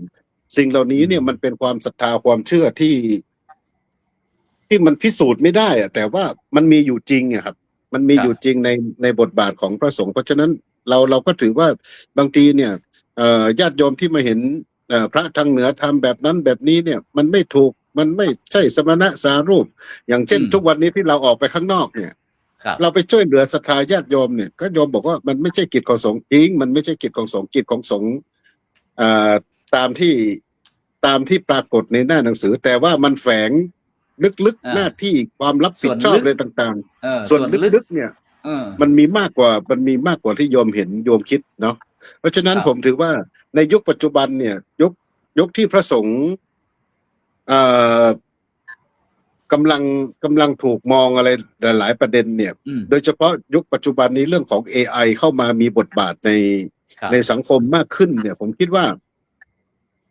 สิ่งเหล่านี้เนี่ยมันเป็นความศรัทธาความเชื่อที่มันพิสูจน์ไม่ได้แต่ว่ามันมีอยู่จริงครับมันมีอยู่จริงในบทบาทของพระสงฆ์เพราะฉะนั้นเราก็ถือว่าบางทีเนี่ยญาติโยมที่มาเห็นพระทางเหนือทำแบบนั้นแบบนี้เนี่ยมันไม่ถูกมันไม่ใช่สมณะสารูปอย่างเช่นทุกวันนี้ที่เราออกไปข้างนอกเนี่ยเราไปช่วยเหลือศรัทธาญาติโยมเนี่ยก็โยมบอกว่ามันไม่ใช่กิจของสงฆ์จริงมันไม่ใช่กิจของสงฆ์กิจของสงฆ์ตามที่ปรากฏในหน้าหนังสือแต่ว่ามันแฝงลึกๆหน้าที่ความรับผิดชอบอะไรต่างๆส่วนลึกๆเนี่ยมันมีมากกว่าที่โยมเห็นโยมคิดเนาะเพราะฉะนั้นผมถือว่าในยุคปัจจุบันเนี่ยยุคที่พระสงฆ์กำลังถูกมองอะไรหลายประเด็นเนี่ยโดยเฉพาะยุคปัจจุบันนี้เรื่องของ AI เข้ามามีบทบาทในสังคมมากขึ้นเนี่ยผมคิดว่า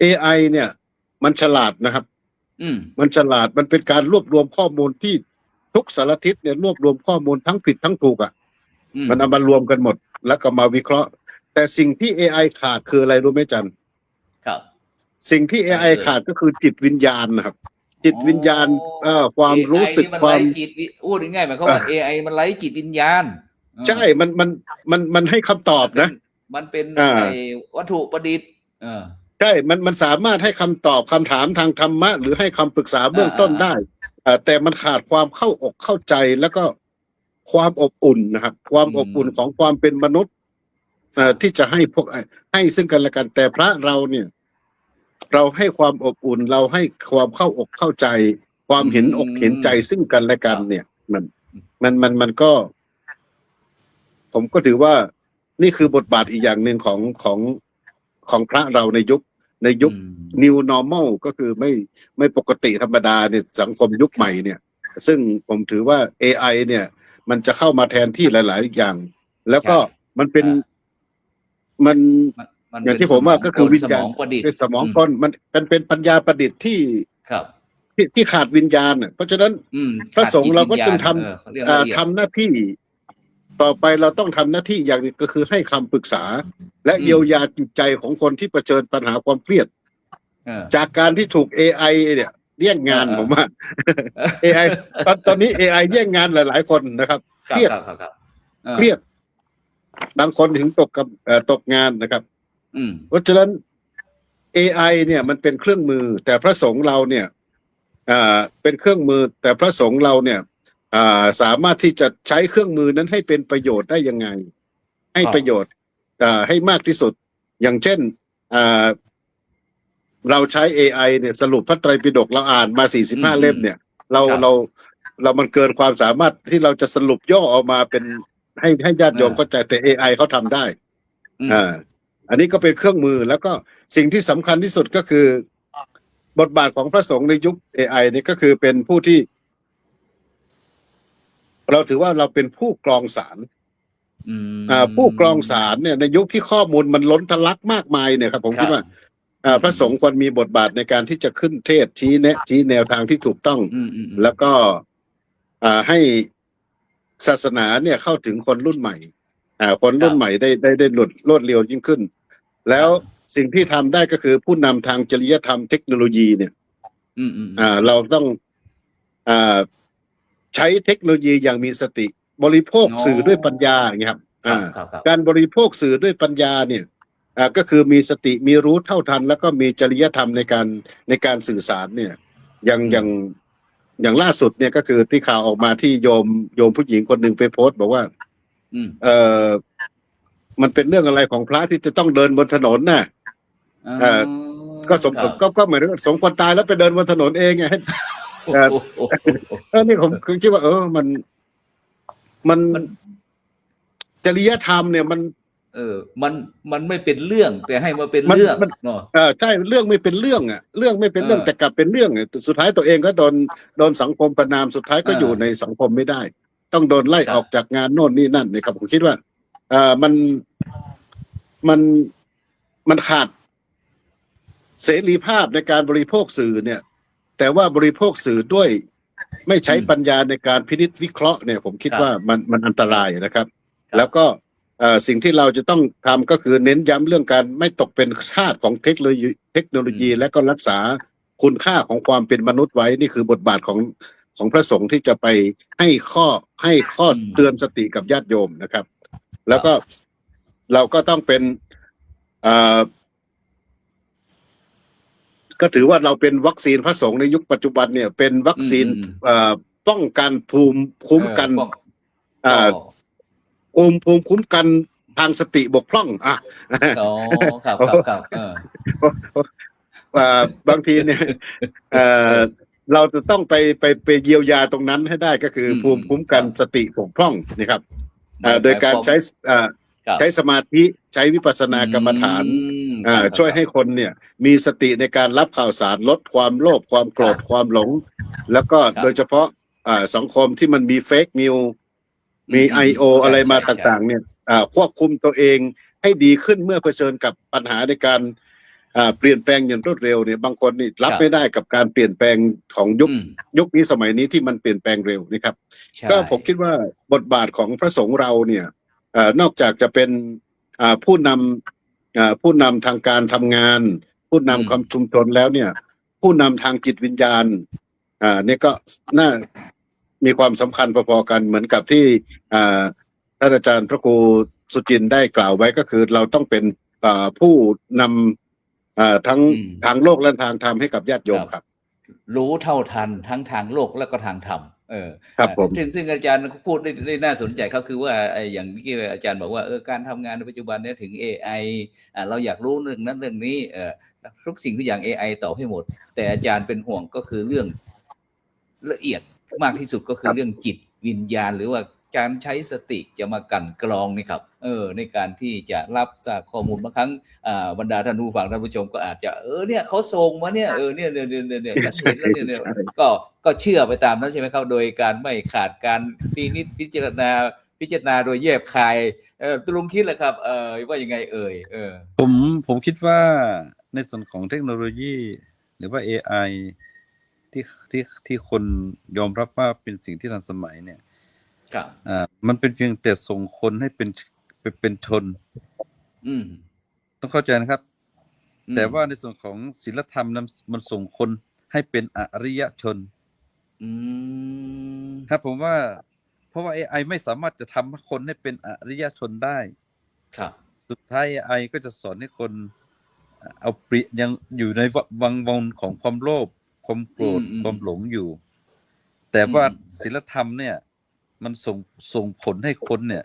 AI เนี่ย มันฉลาดนะครับ อืม มันฉลาดมันเป็นการรวบรวมข้อมูลที่ทุกสารทิศเนี่ยรวบรวมข้อมูลทั้งผิดทั้งถูกอ่ะ มันเอามารวมกันหมด แล้วก็มาวิเคราะห์ แต่สิ่งที่ AI ขาดคืออะไรรู้ไหมจัน ครับ สิ่งที่ AI ขาดก็คือจิตวิญญาณนะครับ จิตวิญญาณความรู้สึก AI ความ นไร้จิตพูดง่ายๆหมายความว่า AI มันไร้จิตวิญญาณ ใช่มันให้คำตอบนะ มันเป็น อ่า ไอ้วัตถุประดิษฐ์ใช่มันสามารถให้คำตอบคำถามทางธรรมะ หรือให้คำปรึกษาเบื้องต้นได้แต่มันขาดความเข้าอกเข้าใจแล้วก็ความอบอุ่นนะครับ ความอบอุ่นของความเป็นมนุษย์ที่จะให้ให้ซึ่งกันและกัน แต่พระเราเนี่ย เราให้ความอบอุ่น เราให้ความเข้าอกเข้าใจ ความเห็นอกเห็นใจซึ่งกันและกัน เนี่ย มันก็ ผมก็ถือว่านี่คือบทบาทอีกอย่างหนึ่งของพระเราในยุค new normal ก็คือไม่ปกติธรรมดาเนี่ยสังคมยุคใหม่เนี่ย ซึ่งผมถือว่า AI เนี่ย มันจะเข้ามาแทนที่หลายๆอย่าง แล้วก็มันเป็นมันอย่างที่ผมว่าก็คือวิญญาณเป็นสมองกลมันเป็นปัญญาประดิษฐ์ที่ ครับ ที่ขาดวิญญาณเพราะฉะนั้นพระสงฆ์เราก็ต้องทำหน้าที่ต่อไปเราต้องทำหน้าที่อย่างหนึงก็คือให้คำปรึกษา และเยียวยาจิตใจของคนที่เผชิญปัญหาความเครียดจากการที่ถูก AI เนี่ยแย่งงานผมว่า AI ตอนนี้ AI แย่งงานหลายๆคนนะครับเครียดเครียดบางคนถึงตกงานนะครับเพราะฉะนั้น AI เนี่ยมันเป็นเครื่องมือแต่พระสงฆ์เราเนี่ยเป็นเครื่องมือแต่พระสงฆ์เราเนี่ยสามารถที่จะใช้เครื่องมือนั้นให้เป็นประโยชน์ได้ยังไงให้ประโยชน์ให้มากที่สุดอย่างเช่นเราใช้ AI เนี่ยสรุปพระไตรปิฎกเราอ่านมา45เล่มเนี่ยเรามันเกินความสามารถที่เราจะสรุปย่อออกมาเป็นให้ญาติโยมเข้าใจแต่ AI เขาทำได้อันนี้ก็เป็นเครื่องมือแล้วก็สิ่งที่สำคัญที่สุดก็คือบทบาทของพระสงฆ์ในยุค AI นี่ก็คือเป็นผู้ที่เราถือว่าเราเป็นผู้กรองสารผู้กรองสารเนี่ยในยุคที่ข้อมูลมันล้นทะลักมากมายเนี่ยครับผมคิดว่าพระสงฆ์ควรมีบทบาทในการที่จะขึ้นเทศชี้แนวทางที่ถูกต้องแล้วก็ให้ศาสนาเนี่ยเข้าถึงคนรุ่นใหม่คนรุ่นใหม่ได้หลุดรวดเร็วยิ่งขึ้นแล้วสิ่งที่ทำได้ก็คือผู้นำทางจริยธรรมเทคโนโลยีเนี่ยเราต้องใช้เทคโนโลยีอย่างมีสติบริโภคสื่อด้วยปัญญาอย่างเงี้ยครับการบริโภคสื่อด้วยปัญญาเนี่ยก็คือมีสติมีรู้เท่าทันแล้วก็มีจริยธรรมในการสื่อสารเนี่ยอย่างล่าสุดเนี่ยก็คือที่ข่าวออกมาที่โยมผู้หญิงคนหนึ่งไปโพสต์บอกว่ามันเป็นเรื่องอะไรของพระที่จะต้องเดินบนถนนน่ะก็เหมือนสมควรตายแล้วไปเดินบนถนนเองไงนี่ผมคิดว่ามันจริยธรรมเนี่ยมันไม่เป็นเรื่องแต่ให้มาเป็นเรื่องเนาะใช่เรื่องไม่เป็นเรื่องเรื่องไม่เป็นเรื่องแต่กลับเป็นเรื่องสุดท้ายตัวเองก็โดนสังคมประณามสุดท้ายก็อยู่ในสังคมไม่ได้ต้องโดนไล่ออกจากงานโน่นนี่นั่นนะครับผมคิดว่ามันขาดเสรีภาพในการบริโภคสื่อเนี่ยแต่ว่าบริโภคสื่อด้วยไม่ใช้ปัญญาในการพินิจวิเคราะห์เนี่ยผมคิดว่ามันอันตรายนะครับแล้วก็สิ่งที่เราจะต้องทำก็คือเน้นย้ำเรื่องการไม่ตกเป็นทาสของเทคโนโลยีและก็รักษาคุณค่าของความเป็นมนุษย์ไว้นี่คือบทบาทของพระสงฆ์ที่จะไปให้ข้อเตือนสติกับญาติโยมนะครับ แล้วก็เราก็ต้องเป็นก็ถือว่าเราเป็นวัคซีนพระสงฆ์ในยุคปัจจุบันเนี่ยเป็นวัคซีนป้องกันภูมิคุ้มกันภูมิคุ้มกันทางสติบกพร่องครับบางทีเนี่ยเราจะต้องไปเยียวยาตรงนั้นให้ได้ก็คือภูมิคุ้มกันสติบกพร่องนะครับโดยการใช้สมาธิใช้วิปัสสนากรรมฐานช่วยให้คนเนี่ยมีสติในการรับข่าวสารลดความโลภความโกรธความหลงแล้วก็โดยเฉพาะสังคมที่มันมีเฟกนิวมี IO อะไรมาต่างๆเนี่ยควบคุมตัวเองให้ดีขึ้นเมื่อเผชิญกับปัญหาในการ เปลี่ยนแปลงอย่างรวดเร็วเนี่ยบางคนนี่รับ ครับ ไม่ได้กับการเปลี่ยนแปลงของอืม ยุคนี้สมัยนี้ที่มันเปลี่ยนแปลงเร็วนะครับ ใช่ ก็ผมคิดว่าบทบาทของพระสงฆ์เราเนี่ยนอกจากจะเป็นผู้นำผู้นำทางการทำงาน ผู้นำความชุมชนแล้วเนี่ย ผู้นำทางจิตวิญญาณเนี่ยก็น่ามีความสำคัญพอๆกันเหมือนกับที่ท่านอาจารย์พระครูสุจินต์ได้กล่าวไว้ก็คือเราต้องเป็นผู้นำทั้งทางโลกและทางธรรมให้กับญาติโยมครับ รู้เท่าทันทั้งทางโลกและก็ทางธรรมครับผม ซึ่งอาจารย์พูดได้น่าสนใจเขาคือว่าอย่างที่อาจารย์บอกว่าการทำงานในปัจจุบันเนี่ยถึง AI เราอยากรู้เรื่องนั้นเรื่องนี้ทุกสิ่งทุกอย่าง AI ตอบให้หมด แต่อาจารย์เป็นห่วงก็คือเรื่องละเอียดมากที่สุดก็คือเรื่องจิตวิญญาณหรือว่าการใช้สติจะมากั่นกรองนี่ครับในการที่จะรับจากข้อมูลบางครั้งบรรดาท่านผู้ฟังท่านผู้ชมก็อาจจะเนี่ยเขาส่งมาเนี่ยเนี่ยฉันเห็นแล้วเนี่ยก็เชื่อไปตามนั้นใช่ไหมครับโดยการไม่ขาดการพิจารณาโดยแยบคายตุลุงคิดแหละครับว่ายังไงผมคิดว่าในส่วนของเทคโนโลยีหรือว่า AI ที่คนยอมรับว่าเป็นสิ่งที่ทันสมัยเนี่ยมันเป็นเพียงแต่ส่งคนให้เป็นชนต้องเข้าใจนะครับแต่ว่าในส่วนของศีลธรรมนั้นมันส่งคนให้เป็นอริยชนครับผมว่าเพราะว่า AI ไม่สามารถจะทำให้คนให้เป็นอริยชนได้ครับสุดท้าย AI ก็จะสอนให้คนเอาเปรียบยังอยู่ในวังวนของความโลภความโกรธความหลงอยู่แต่ว่าศีลธรรมเนี่ยมันส่งผลให้คนเนี่ย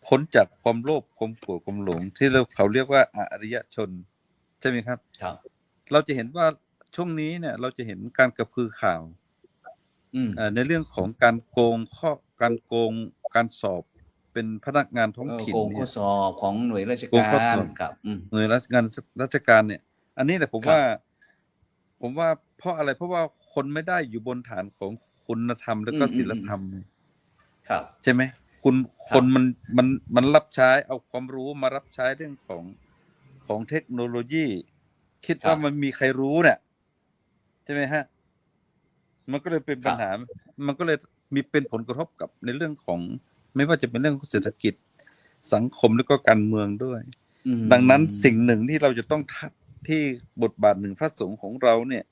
พ้นจากความโลภความโกรธความหลงที่เขาเรียกว่าอริยชนใช่ไหมครับครับเราจะเห็นว่าช่วงนี้เนี่ยเราจะเห็นการกระพือข่าวในเรื่องของการโกงการสอบเป็นพนักงานท้องถิ่นโกงข้อสอบของหน่วยราชการครับหน่วยราชการเนี่ยอันนี้แหละผมว่าเพราะอะไรเพราะว่าคนไม่ได้อยู่บนฐานของคุณธรรมแล้วก็ศีลธรรมครับใช่ไหมคนมันรับใช้เอาความรู้มารับใช้เรื่องของเทคโนโลยีคิดว่ามันมีใครรู้เนี่ยใช่ไหมฮะมันก็เลยเป็นปัญหามันก็เลยมีเป็นผลกระทบกับในเรื่องของไม่ว่าจะเป็นเรื่องเศรษฐกิจสังคมแล้วก็การเมืองด้วยดังนั้นสิ่งหนึ่งที่เราจะต้องที่บทบาทหนึ่งพระสงฆ์ของเราเนี่ย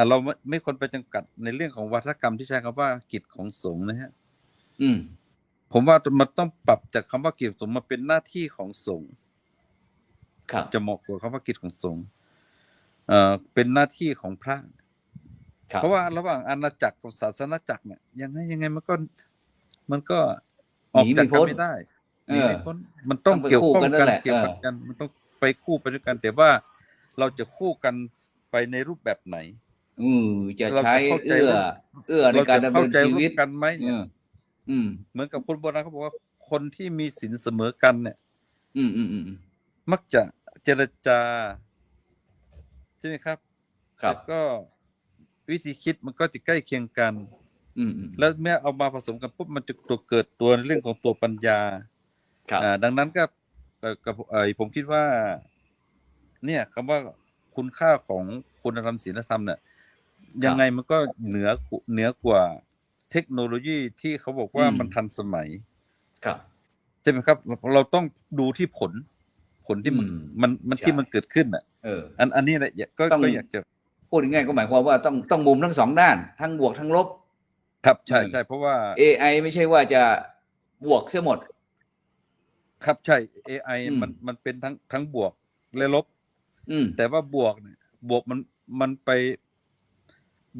เราไม่ควรไปจำกัดในเรื่องของวาทกรรมที่ใช้คำว่ากิจของสงฆ์นะฮะผมว่ามันต้องปรับจากคำว่ากิจของสงฆ์มาเป็นหน้าที่ของสงฆ์จะเหมาะกว่าคำว่ากิจของสงฆ์เป็นหน้าที่ของพระเพราะว่าระหว่างอาณาจักรกับศาสนาจักรเนี่ยยังไงมันก็ออกจากกันไม่ได้ไม่พ้นมันต้องเกี่ยวข้องกันเกี่ยวกันมันต้องไปคู่ไปด้วยกันแต่ว่าเราจะคู่กันไปในรูปแบบไหนจะใช้เอื้อในการดำเนินชีวิตกันไหมเหมือนกับคนโบราณเขาบอกว่าคนที่มีศีลเสมอกันเนี่ยมักจะเจรจาใช่ไหมครับครับก็วิธีคิดมันก็จะใกล้เคียงกันแล้วเมื่อเอามาผสมกันปุ๊บมันจะเกิดตัวเรื่องของตัวปัญญาดังนั้นก็ผมคิดว่าเนี่ยคำว่าคุณค่าของคุณธรรมศีลธรรมเนี่ยยังไงมันก็เหนือกว่าเทคโนโลยีที่เขาบอกว่ามันทันสมัยใช่ไหมครับเราต้องดูที่ผลที่มันที่มันเกิดขึ้นอันนี้แหละก็อยากจะพูดง่ายๆก็หมายความว่าต้องมุมทั้งสองด้านทั้งบวกทั้งลบครับใช่เพราะว่า AI ไม่ใช่ว่าจะบวกเสียหมดครับใช่ AI มันเป็นทั้งบวกและลบแต่ว่าบวกเนี่ยบวกมันไป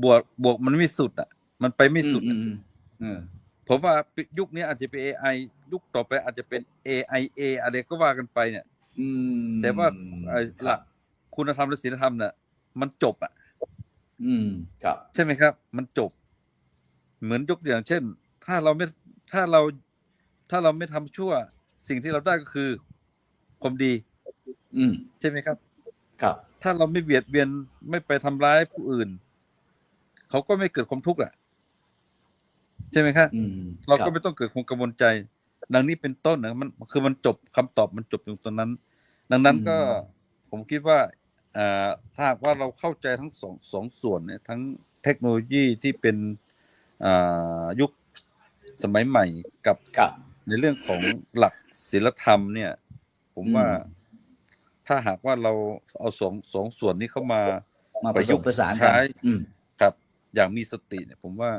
บวกมันไม่สุดมันไปไม่สุดผมว่ายุคนี้อาจจะเป็น AI ยุคต่อไปอาจจะเป็น AIA อะไรก็ว่ากันไปเนี่ยแต่ว่าหลักคุณธรรมและศีลธรรมเนี่ยมันจบครับใช่ไหมครับมันจบเหมือนยกตัวอย่างเช่นถ้าเราไม่ทำชั่วสิ่งที่เราได้ก็คือความดีใช่ไหมครับครับถ้าเราไม่เบียดเบียนไม่ไปทำร้ายผู้อื่นเขาก็ไม่เกิดความทุกข์ใช่ไหมครับเราก็ไม่ต้องเกิดความกังวลใจดังนี้เป็นต้นนะมันคือมันจบคำตอบมันจบตรงนั้นดังนั้นก็ผมคิดว่า ถ้าหากว่าเราเข้าใจทั้งสองส่วนเนี่ยทั้งเทคโนโลยีที่เป็นยุคสมัยใหม่กับ ในเรื่องของหลักศีลธรรมเนี่ยผมว่าถ้าหากว่าเราเอาสองส่วนนี้เข้ามาประยุกต์ประสานกัน ใช้ครับอย่างมีสติเนี่ยผมว่า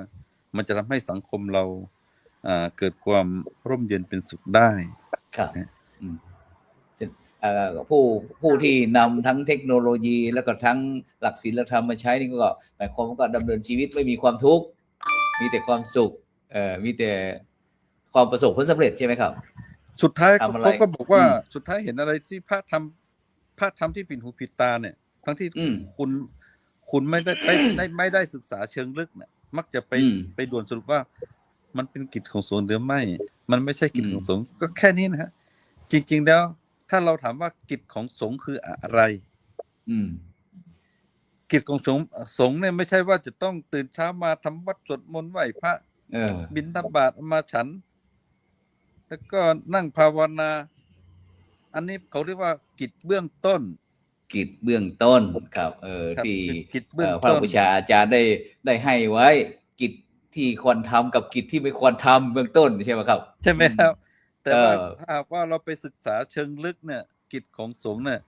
มันจะทำให้สังคมเราเกิดความร่มเย็นเป็นสุขได้ครับผู้ที่นำทั้งเทคโนโลยีแล้วก็ทั้งหลักศีลธรรมมาใช้นี่ก็หมายความว่าก็ดำเนินชีวิตไม่มีความทุกข์มีแต่ความสุขมีแต่ความประสบผลสำเร็จใช่ไหมครับสุดท้ายเขาก็บอกว่าสุดท้ายเห็นอะไรที่พระทำที่ผิดหูผิดตาเนี่ยทั้งที่คุณไม่ได้ศึกษาเชิงลึกเนี่ยมักจะไปด่วนสรุปว่ามันเป็นกิจของสงฆ์หรือไม่มันไม่ใช่กิจของสงฆ์ก็แค่นี้นะฮะจริงๆแล้วถ้าเราถามว่ากิจของสงฆ์คืออะไรกิจของสงฆ์เนี่ยไม่ใช่ว่าจะต้องตื่นเช้ามาทำวัดสวดมนต์ไหว้พระบิณฑบาตมาฉันแล้วก็นั่งภาวนาอันนี้เขาเรียกว่ากิจเบื้องต้นกิจเบื้องต้นครับที่พระวิชาอาจารย์ได้ให้ไว้กิจที่ควรทำกับกิจที่ไม่ควรทำเบื้องต้นใช่ไหมครับใช่ไหมครับแต่ว่าเราไปศึกษาเชิงลึกเนี่ยกิจของสงฆ์เนี่ย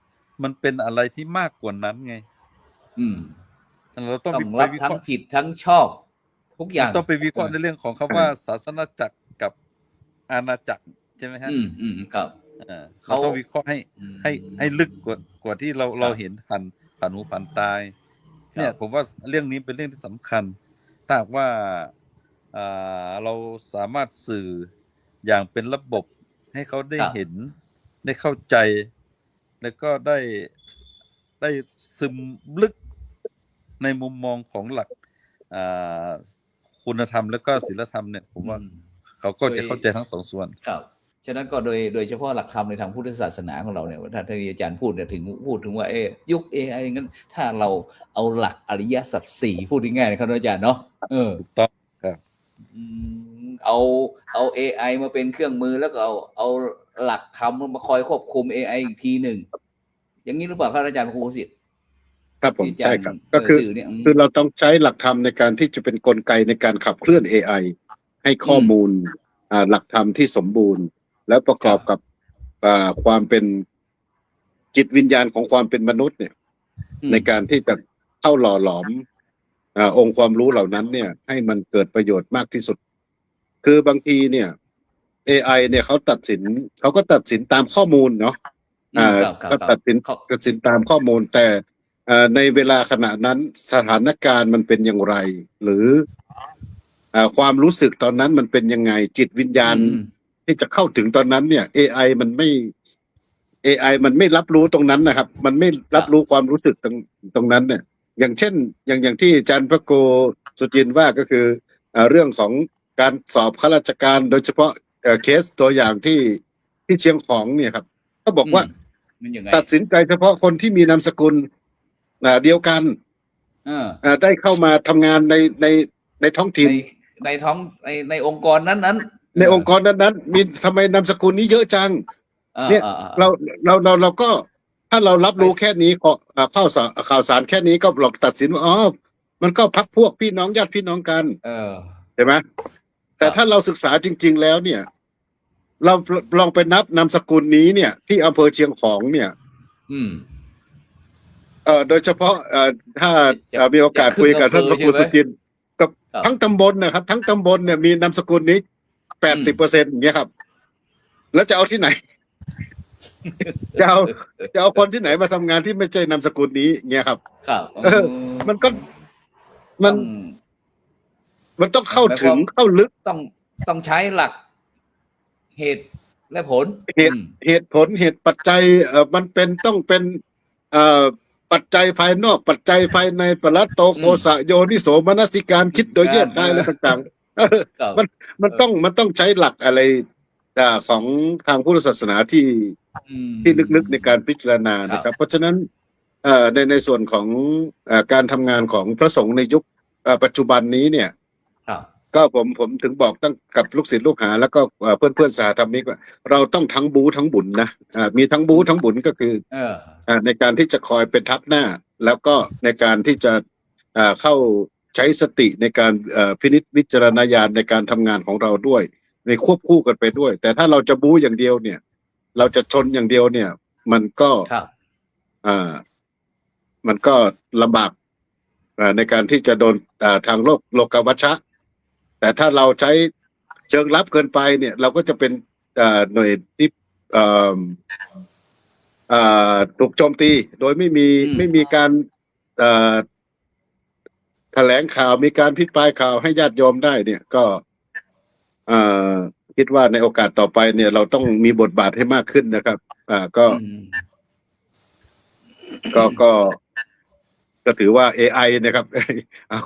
มันเป็นอะไรที่มากกว่านั้นไงเราต้องรับทั้งผิดทั้งชอบทุกอย่างต้องไปวิเคราะห์ในเรื่องของคำว่าศาสนาจักรกับอาณาจักรใช่ไหมฮะครับเขาต้องวิเคราะห์ให้ลึกกว่าที่เราเห็นผ่านหูผ่านตาเนี่ยผมว่าเรื่องนี้เป็นเรื่องที่สำคัญถ้าหากว่าเราสามารถสื่ออย่างเป็นระบบให้เขาได้เห็นได้เข้าใจแล้วก็ได้ซึมลึกในมุมมองของหลักคุณธรรมแล้วก็ศีลธรรมเนี่ยผมว่าเขาก็จะเข้าใจทั้งสองส่วนครับฉะนั้นก็โดยเฉพาะหลักธรรมในทางพุทธศาสนาของเราเนี่ยท่านอาจารย์พูดถึงว่ายุค AI งั้นถ้าเราเอาหลักอริยสัจ4พูดง่ายๆนะครับอาจารย์เนาะถูกต้องครับเอา AI มาเป็นเครื่องมือแล้วก็เอาหลักธรรมมาคอยควบคุม AI อีกทีหนึ่งอย่างนี้หรือเปล่าครับอาจารย์ครูสิทธิ์ครับผมใช่ครับก็คือเราต้องใช้หลักธรรมในการที่จะเป็นกลไกในการขับเคลื่อน AI ให้ข้อมูลหลักธรรมที่สมบูรณ์แล้วประกอบกับความเป็นจิตวิญญาณของความเป็นมนุษย์เนี่ยในการที่จะเข้าหล่อหลอมองค์ความรู้เหล่านั้นเนี่ยให้มันเกิดประโยชน์มากที่สุดคือบางทีเนี่ย AI เนี่ยเขาก็ตัดสินตามข้อมูลเนาะก็ตัดสินตามข้อมูลแต่ในเวลาขณะนั้นสถานการณ์มันเป็นอย่างไรหรือความรู้สึกตอนนั้นมันเป็นยังไงจิตวิญญาณที่จะเข้าถึงตอนนั้นเนี่ย AI มันไม่รับรู้ตรงนั้นนะครับมันไม่รับรู้ความรู้สึกตรงนั้นเนี่ยอย่างเช่นอย่างที่อาจารย์พระโกสุจินว่าก็คือเรื่องของการสอบข้าราชการโดยเฉพาะเคสตัวอย่างที่เชียงของเนี่ยครับก็บอกว่าตัดสินใจเฉพาะคนที่มีนามสกุลเดียวกันได้เข้ามาทำงานในท้องถิ่นในองค์กรนั้นในองค์กรนั้นมีทำไมนามสกุลนี้เยอะจังเนี่ยเราก็ถ้าเรารับรู้แค่นี้ข่าวสารแค่นี้ก็หลอกตัดสินว่าอ๋อมันก็พักพวกพี่น้องญาติพี่น้องกันใช่ไหมแต่ถ้าเราศึกษาจริงๆแล้วเนี่ยเราลองไปนับนามสกุลนี้เนี่ยที่อำเภอเชียงของเนี่ยโดยเฉพาะถ้ามีโอกาสคุยกับท่านพระครูสุจินกับทั้งตำบลนะครับทั้งตำบลเนี่ยมีนามสกุลนี้ 80% อย่างเงี้ยครับแล้วจะเอาที่ไหนจะเอาคนที่ไหนมาทำงานที่ไม่ใช่นามสกุลนี้เงี้ยครับมันต้องเข้าถึงเข้าลึกต้องใช้หลักเหตุและผลเหตุปัจจัยมันต้องเป็นปัจจัยภายนอกปัจจัยภายในปรัตโตโคสะโยนิโสมนสิการคิดโดยแยกได้และต่างๆมันต้องใช้หลักอะไรของทางพุทธศาสนาที่ลึกๆในการพิจารณานะครับเพราะฉะนั้นในส่วนของการทำงานของพระสงฆ์ในยุคปัจจุบันนี้เนี่ย ก็ผมถึงบอกตั้งกับลูกศิษย์ลูกหาแล้วก็เพื่อนสาธรรมิกว่าเราต้องทั้งบูทั้งบุญนะมีทั้งบูทั้งบุญก็คือในการที่จะคอยเป็นทัพหน้า แล้วก็ในการที่จะเข้าใช้สติในการพินิจวิจารณญาณในการทำงานของเราด้วยในควบคู่กันไปด้วย แต่ถ้าเราจะบูอย่างเดียวเนี่ย เราจะชนอย่างเดียวเนี่ย มันก็มันก็ลำบากในการที่จะโดนทางโลกวัชชะแต่ถ้าเราใช้เชิงลับเกินไปเนี่ย เราก็จะเป็นหน่วยที่ถูกโจมตีโดยไม่มีการแถลงข่าวมีการพิพายข่าวให้ญาติโยมได้เนี่ยก็คิดว่าในโอกาสต่อไปเนี่ย เราต้องมีบทบาทให้มากขึ้นนะครับก็ถือว่า AI นะครับ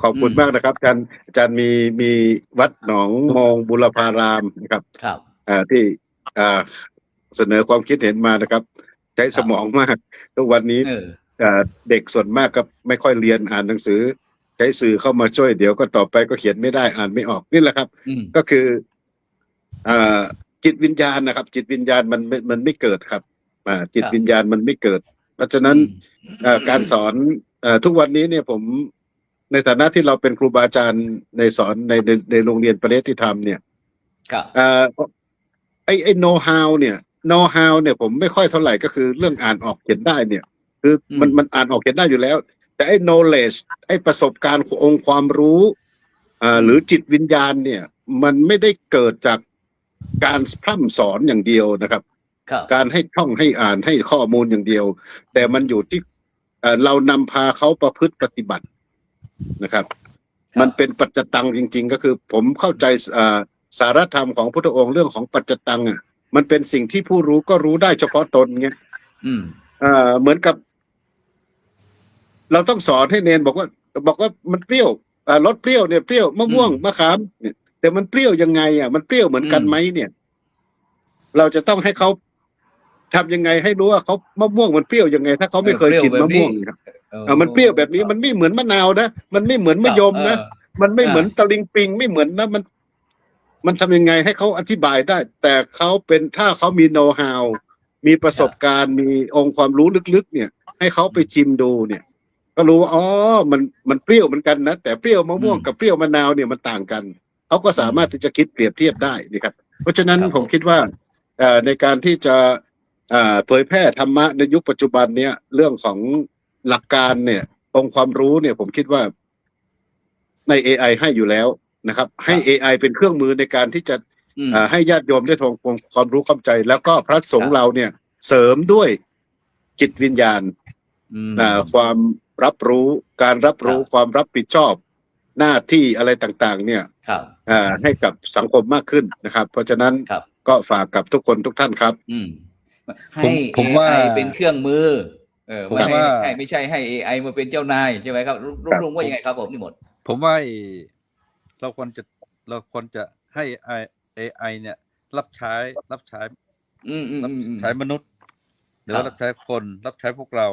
ขอบคุณมากนะครับอาจารย์มีวัดหนองมองบุรพารามนะครับที่เสนอความคิดเห็นมานะครับใช้สมองมากทุกวันนี้เด็กส่วนมากก็ไม่ค่อยเรียนอ่านหนังสือใช้สื่อเข้ามาช่วยเดี๋ยวก็ต่อไปก็เขียนไม่ได้อ่านไม่ออกนี่แหละครับก็คือจิตวิญญาณนะครับจิตวิญญาณมันไม่เกิดครับจิตวิญญาณมันไม่เกิดเพราะฉะนั้นการสอนทุกวันนี้เนี่ยผมในฐานะที่เราเป็นครูบาอาจารย์ในสอนในโรงเรียนประเทศที่ทำเนี่ยไอ้ know how เนี่ย know how เนี่ยผมไม่ค่อยเท่าไหร่ก็คือเรื่องอ่านออกเขียนได้เนี่ยคือมันอ่านออกเขียนได้อยู่แล้วแต่ไอ้ knowledge ไอ้ประสบการณ์องค์ความรู้หรือจิตวิญญาณเนี่ยมันไม่ได้เกิดจากการพร่ำสอนอย่างเดียวนะครับการให้ท่องให้อ่านให้ข้อมูลอย่างเดียว แต่มันอยู่ที่เรานำพาเขาประพฤติปฏิบัตินะครับมันเป็นปัจจตังจริงๆก็คือผมเข้าใจสารธรรมของพุทธองค์เรื่องของปัจจตังมันเป็นสิ่งที่ผู้รู้ก็รู้ได้เฉพาะตนเงี้ยเหมือนกับเราต้องสอนให้เนนบอกว่ามันเปรี้ยวรสเปรี้ยวเนี่ยเปรี้ยวมะม่วงมะขามเนี่ยแต่มันเปรี้ยวยังไงมันเปรี้ยวเหมือนกันไหมเนี่ยเราจะต้องให้เขาทำยังไงให้รู้ว่าเขามะม่วงมันเปรี้ยวยังไงถ้าเขาไม่เคยกินมะม่วงครับมันเปรี้ยวแบบนี้มันไม่เหมือนมะนาวนะมันไม่เหมือนมะยมนะมันไม่เหมือนตะลิงปิงไม่เหมือนนะมันทำยังไงให้เขาอธิบายได้แต่เขาเป็นถ้าเขามีโน้ตฮาวมีประสบการณ์มีองค์ความรู้ลึกๆเนี่ยให้เขาไปชิมดูเนี่ยก็รู้ว่าอ๋อมันเปรี้ยวเหมือนกันนะแต่เปรี้ยวมะม่วงกับเปรี้ยวมะนาวเนี่ยมันต่างกันเขาก็สามารถที่จะคิดเปรียบเทียบได้นี่ครับเพราะฉะนั้นผมคิดว่าในการที่จะเผยแพร่ธรรมะในยุคปัจจุบันเนี่ยเรื่องของหลักการเนี่ยองค์ความรู้เนี่ยผมคิดว่าใน AI ให้อยู่แล้วนะครับให้ AI เป็นเครื่องมือในการที่จะให้ญาติโยมได้ทำความรู้เข้าใจแล้วก็พระสงฆ์เราเนี่ยเสริมด้วยจิตวิญญาณความรับรู้การรับรู้ความรับผิดชอบหน้าที่อะไรต่างๆเนี่ยให้กับสังคมมากขึ้นนะครับเพราะฉะนั้นก็ฝากกับทุกคนทุกท่านครับให้ AI เป็นเครื่องมือไม่ใช่ให้ AI มาเป็นเจ้านายใช่ไหมครับลุงว่ายังไงครับผมนี่หมดผมว่าเราควรจะให้ AI เนี่ยรับใช้มนุษย์หรือว่ารับใช้คนรับใช้พวกเรา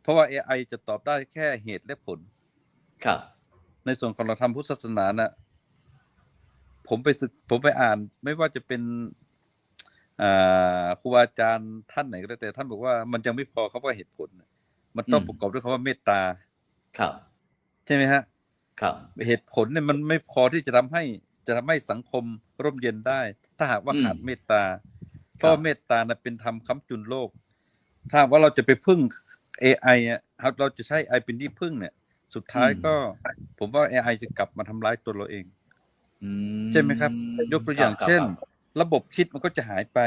เพราะว่า AI จะตอบได้แค่เหตุและผลครับในส่วนของเราทำพุทธศาสนาน่ะผมไปอ่านไม่ว่าจะเป็นครูอาจารย์ท่านไหนก็แต่ท่านบอกว่ามันยังไม่พอครับว่าเหตุผลมันต้องประกอบด้วยคำว่าเมตตาครับใช่ไหมฮะครับเหตุผลเนี่ยมันไม่พอที่จะทำให้สังคมร่มเย็นได้ถ้าหากว่าขาดเมตตาเพราะเมตตาน่ะเป็นธรรมค้ำจุนโลกถ้าว่าเราจะไปพึ่ง AI เราจะใช้ AI เป็นที่พึ่งเนี่ยสุดท้ายก็ผมว่า AI จะกลับมาทำร้ายตัวเราเองใช่ไหมครับยกตัวอย่างเช่นระบบคิดมันก็จะหายไป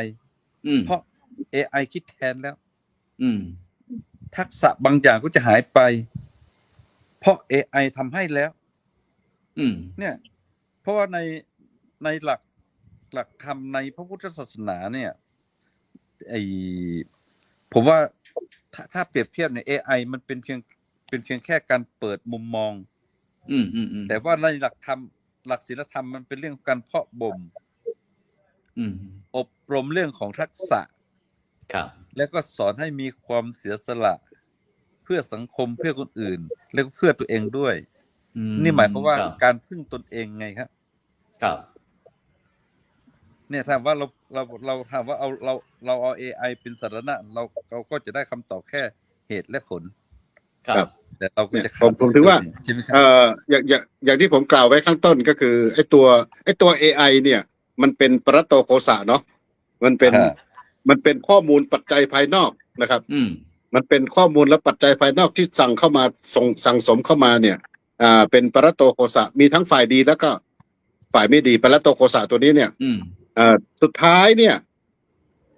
เพราะ AI คิดแทนแล้วทักษะบางอย่างก็จะหายไปเพราะ AI ทำให้แล้วเนี่ยเพราะว่าในหลักธรรมในพระพุทธศาสนาเนี่ยผมว่าถ้าเปรียบเทียบใน AI มันเป็นเพียงแค่การเปิดมุมมองแต่ว่าในหลักศีลธรรมมันเป็นเรื่องการเพาะบ่มอบรมเรื่องของทักษะแล้วก็สอนให้มีความเสียสละเพื่อสังคมเพื่อคนอื่นแล้วก็เพื่อตัวเองด้วย นี่หมายความว่า ครับ การพึ่งตนเองไงครับ ครับ เนี่ยถามว่าเราถามว่าเราเอา AI เป็นสาระเราก็จะได้คำตอบแค่เหตุและผล ครับ แต่เราก็ เนี่ย จะ ผมถือว่า ใช่ไหมครับ อย่างที่ผมกล่าวไว้ข้างต้นก็คือไอ้ตัว AI เนี่ย มันเป็นปรตโตโคสะเนาะมันเป็นข้อมูลปัจจัยภายนอกนะครับ มันเป็นข้อมูลและปัจจัยภายนอกที่สั่งเข้ามาสั่งสมเข้ามาเนี่ยเป็นปรตโตโคสะมีทั้งฝ่ายดีแล้วก็ฝ่ายไม่ดีปรตโตโคสะตัวนี้เนี่ยสุดท้ายเนี่ย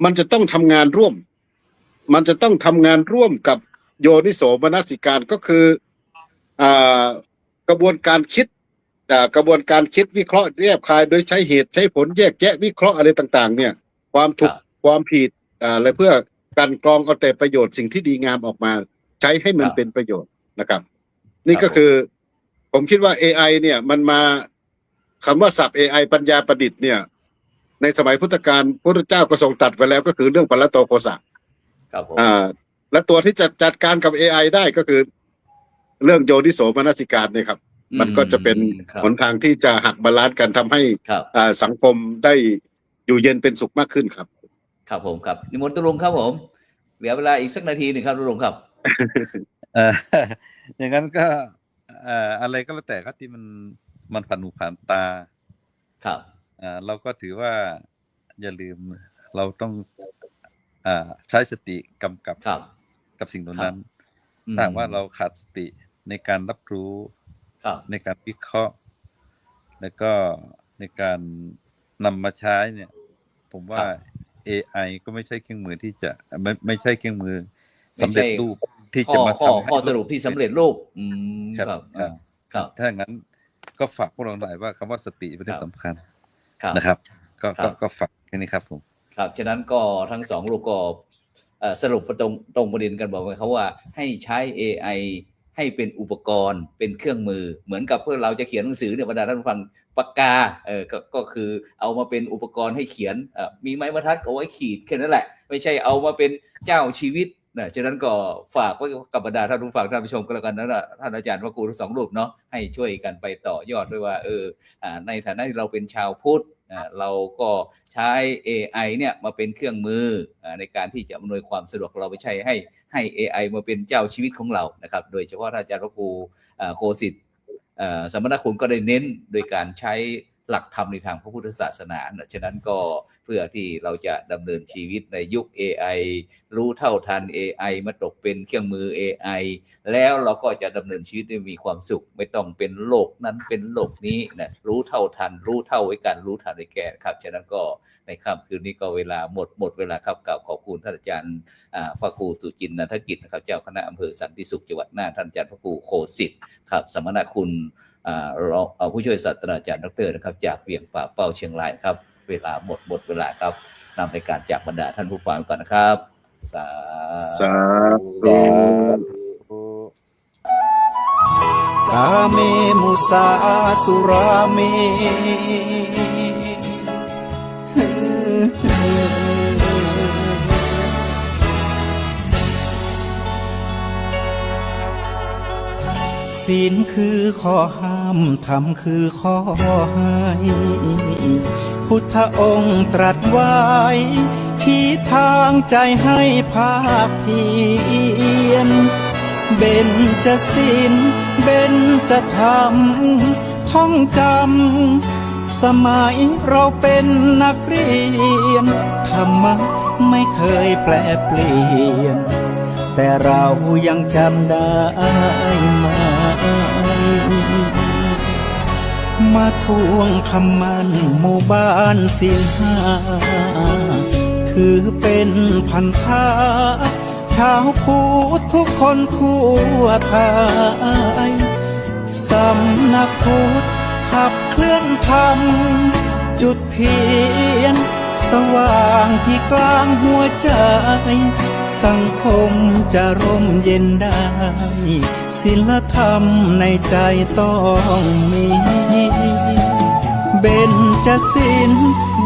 มันจะต้องทำงานร่วม มันจะต้องทำงานร่วมกับโยนิโสมนสิการก็คือกระบวนการคิดวิเคราะห์แยบคายโดยใช้เหตุใช้ผลแยกแยะวิเคราะห์อะไรต่างๆเนี่ยความถูกความผิดอะไรเพื่อการกรองเอาแต่ประโยชน์สิ่งที่ดีงามออกมาใช้ให้มันเป็นประโยชน์นะครับนี่ก็คือผมคิดว่า AI เนี่ยมันมาคำว่าศัพท์ AI ปัญญาประดิษฐ์เนี่ยในสมัยพุทธกาลพระพุทธเจ้าก็ทรงตรัสไว้แล้วก็คือเรื่องปรตโตโคสะ ครับผม และตัวที่จะจัดการกับ AI ได้ก็คือเรื่องโยนิโสมนสิการเนี่ยครับมันก็จะเป็นหนทางที่จะหักบาลานซ์กันทำให้สังคมได้อยู่เย็นเป็นสุขมากขึ้นครับครับผมครับนิมนต์ตุลุงครับผมเหลือเวลาอีกสักนาทีหนึ่งครับตุลุงครับ อย่างนั้นก็อะไรก็แล้วแต่ครับที่มันผ่านหูผ่านตา ครับ เราก็ถือว่าอย่าลืมเราต้องใช้สติกำกับกับสิ่งนั้นถ้าว่าเราขาดสติในการรับรู้ในการวิเคราะห์แล้วก็ในการนำมาใช้เนี่ยผมว่า AI ก็ไม่ใช่เครื่องมือที่จะไม่ใช่เครื่องมือสำเร็จรูปที่จะมาทำให้ข้อสรุปที่สำเร็จรูปครับถ้าอย่างนั้นก็ฝากพวกเราหน่อยว่าคำว่าสติเป็นเรื่องสำคัญนะครับก็ฝากแค่นี้ครับผมครับฉะนั้นก็ทั้งสองรูปก็สรุปตรงประเด็นกันบอกไว้เขาว่าให้ใช้ AI ให้เป็นอุปกรณ์เป็นเครื่องมือเหมือนกับเพื่อเราจะเขียนหนังสือเนี่ยบรรดาท่านฟังปากกาก็คือเอามาเป็นอุปกรณ์ให้เขียนมีไม้บรรทัดเอาไว้ขีดแค่นั้นแหละไม่ใช่เอามาเป็นเจ้าชีวิตนะฉะนั้นก็ฝากไว้กับบรรดาท่านผู้ฟังท่านผู้ชมก็แล้วกันนะท่านอาจารย์พระครูทั้งสองรูปเนาะให้ช่วยกันไปต่อยอดด้วยว่าในฐานะที่เราเป็นชาวพุทธเราก็ใช้ AI เนี่ยมาเป็นเครื่องมือในการที่จะอำนวยความสะดวกเราไม่ใช่ให้ AI มาเป็นเจ้าชีวิตของเรานะครับโดยเฉพาะท่านอาจารย์พระครูโคสิทธิ์สมณคุณก็ได้เน้นโดยการใช้หลักธรรมในทางพระพุทธศาสนาฉะนั้นก็เพื่อที่เราจะดำเนินชีวิตในยุค AI รู้เท่าทัน AI มาตกเป็นเครื่องมือ AI แล้วเราก็จะดำเนินชีวิตได้มีความสุขไม่ต้องเป็นโลกนั้นเป็นโลกนี้นะรู้เท่าทันรู้เท่าไว้กันรู้ทันไว้แก่ครับฉะนั้นก็ในค่ำคืนนี้ก็เวลาหมดเวลาครับกล่าวขอบคุณท่านอาจารย์พระครูสุจินต์นันทกิจนะครับเจ้าคณะอำเภอสันติสุขจังหวัดน่านท่านอาจารย์พระครูโคสิทธิ์ครับสมณคุณผู้ช่วยศาสตราจารย์ดรนะครับจากเวียงป่าเป้าเชียงรายครับเวลาหมดเวลาครับนำรายการจากบรรดาท่านผู้ฟังก่อนนะครับสาธุกาเมมุสาสุราเมศีลคือข้อห้ามธรรมคือข้อให้พุทธองค์ตรัสไว้ชี้ทางใจให้ภาคเพียรเบญจศีลเบญจธรรมท่องจำสมัยเราเป็นนักเรียนธรรมะไม่เคยแปรเปลี่ยนแต่เรายังจำได้ไหมมาทวงคำมันหมู่บ้านศีลห้าถือเป็นพันธะชาวพุทธทุกคนทั่วไทยสำนักพุทธขับเคลื่อนธรรมจุดเทียนสว่างที่กลางหัวใจสังคมจะร่มเย็นได้ศีลธรรมในใจต้องมีเบญจศีล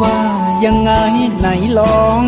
ว่ายังไงไหนลอง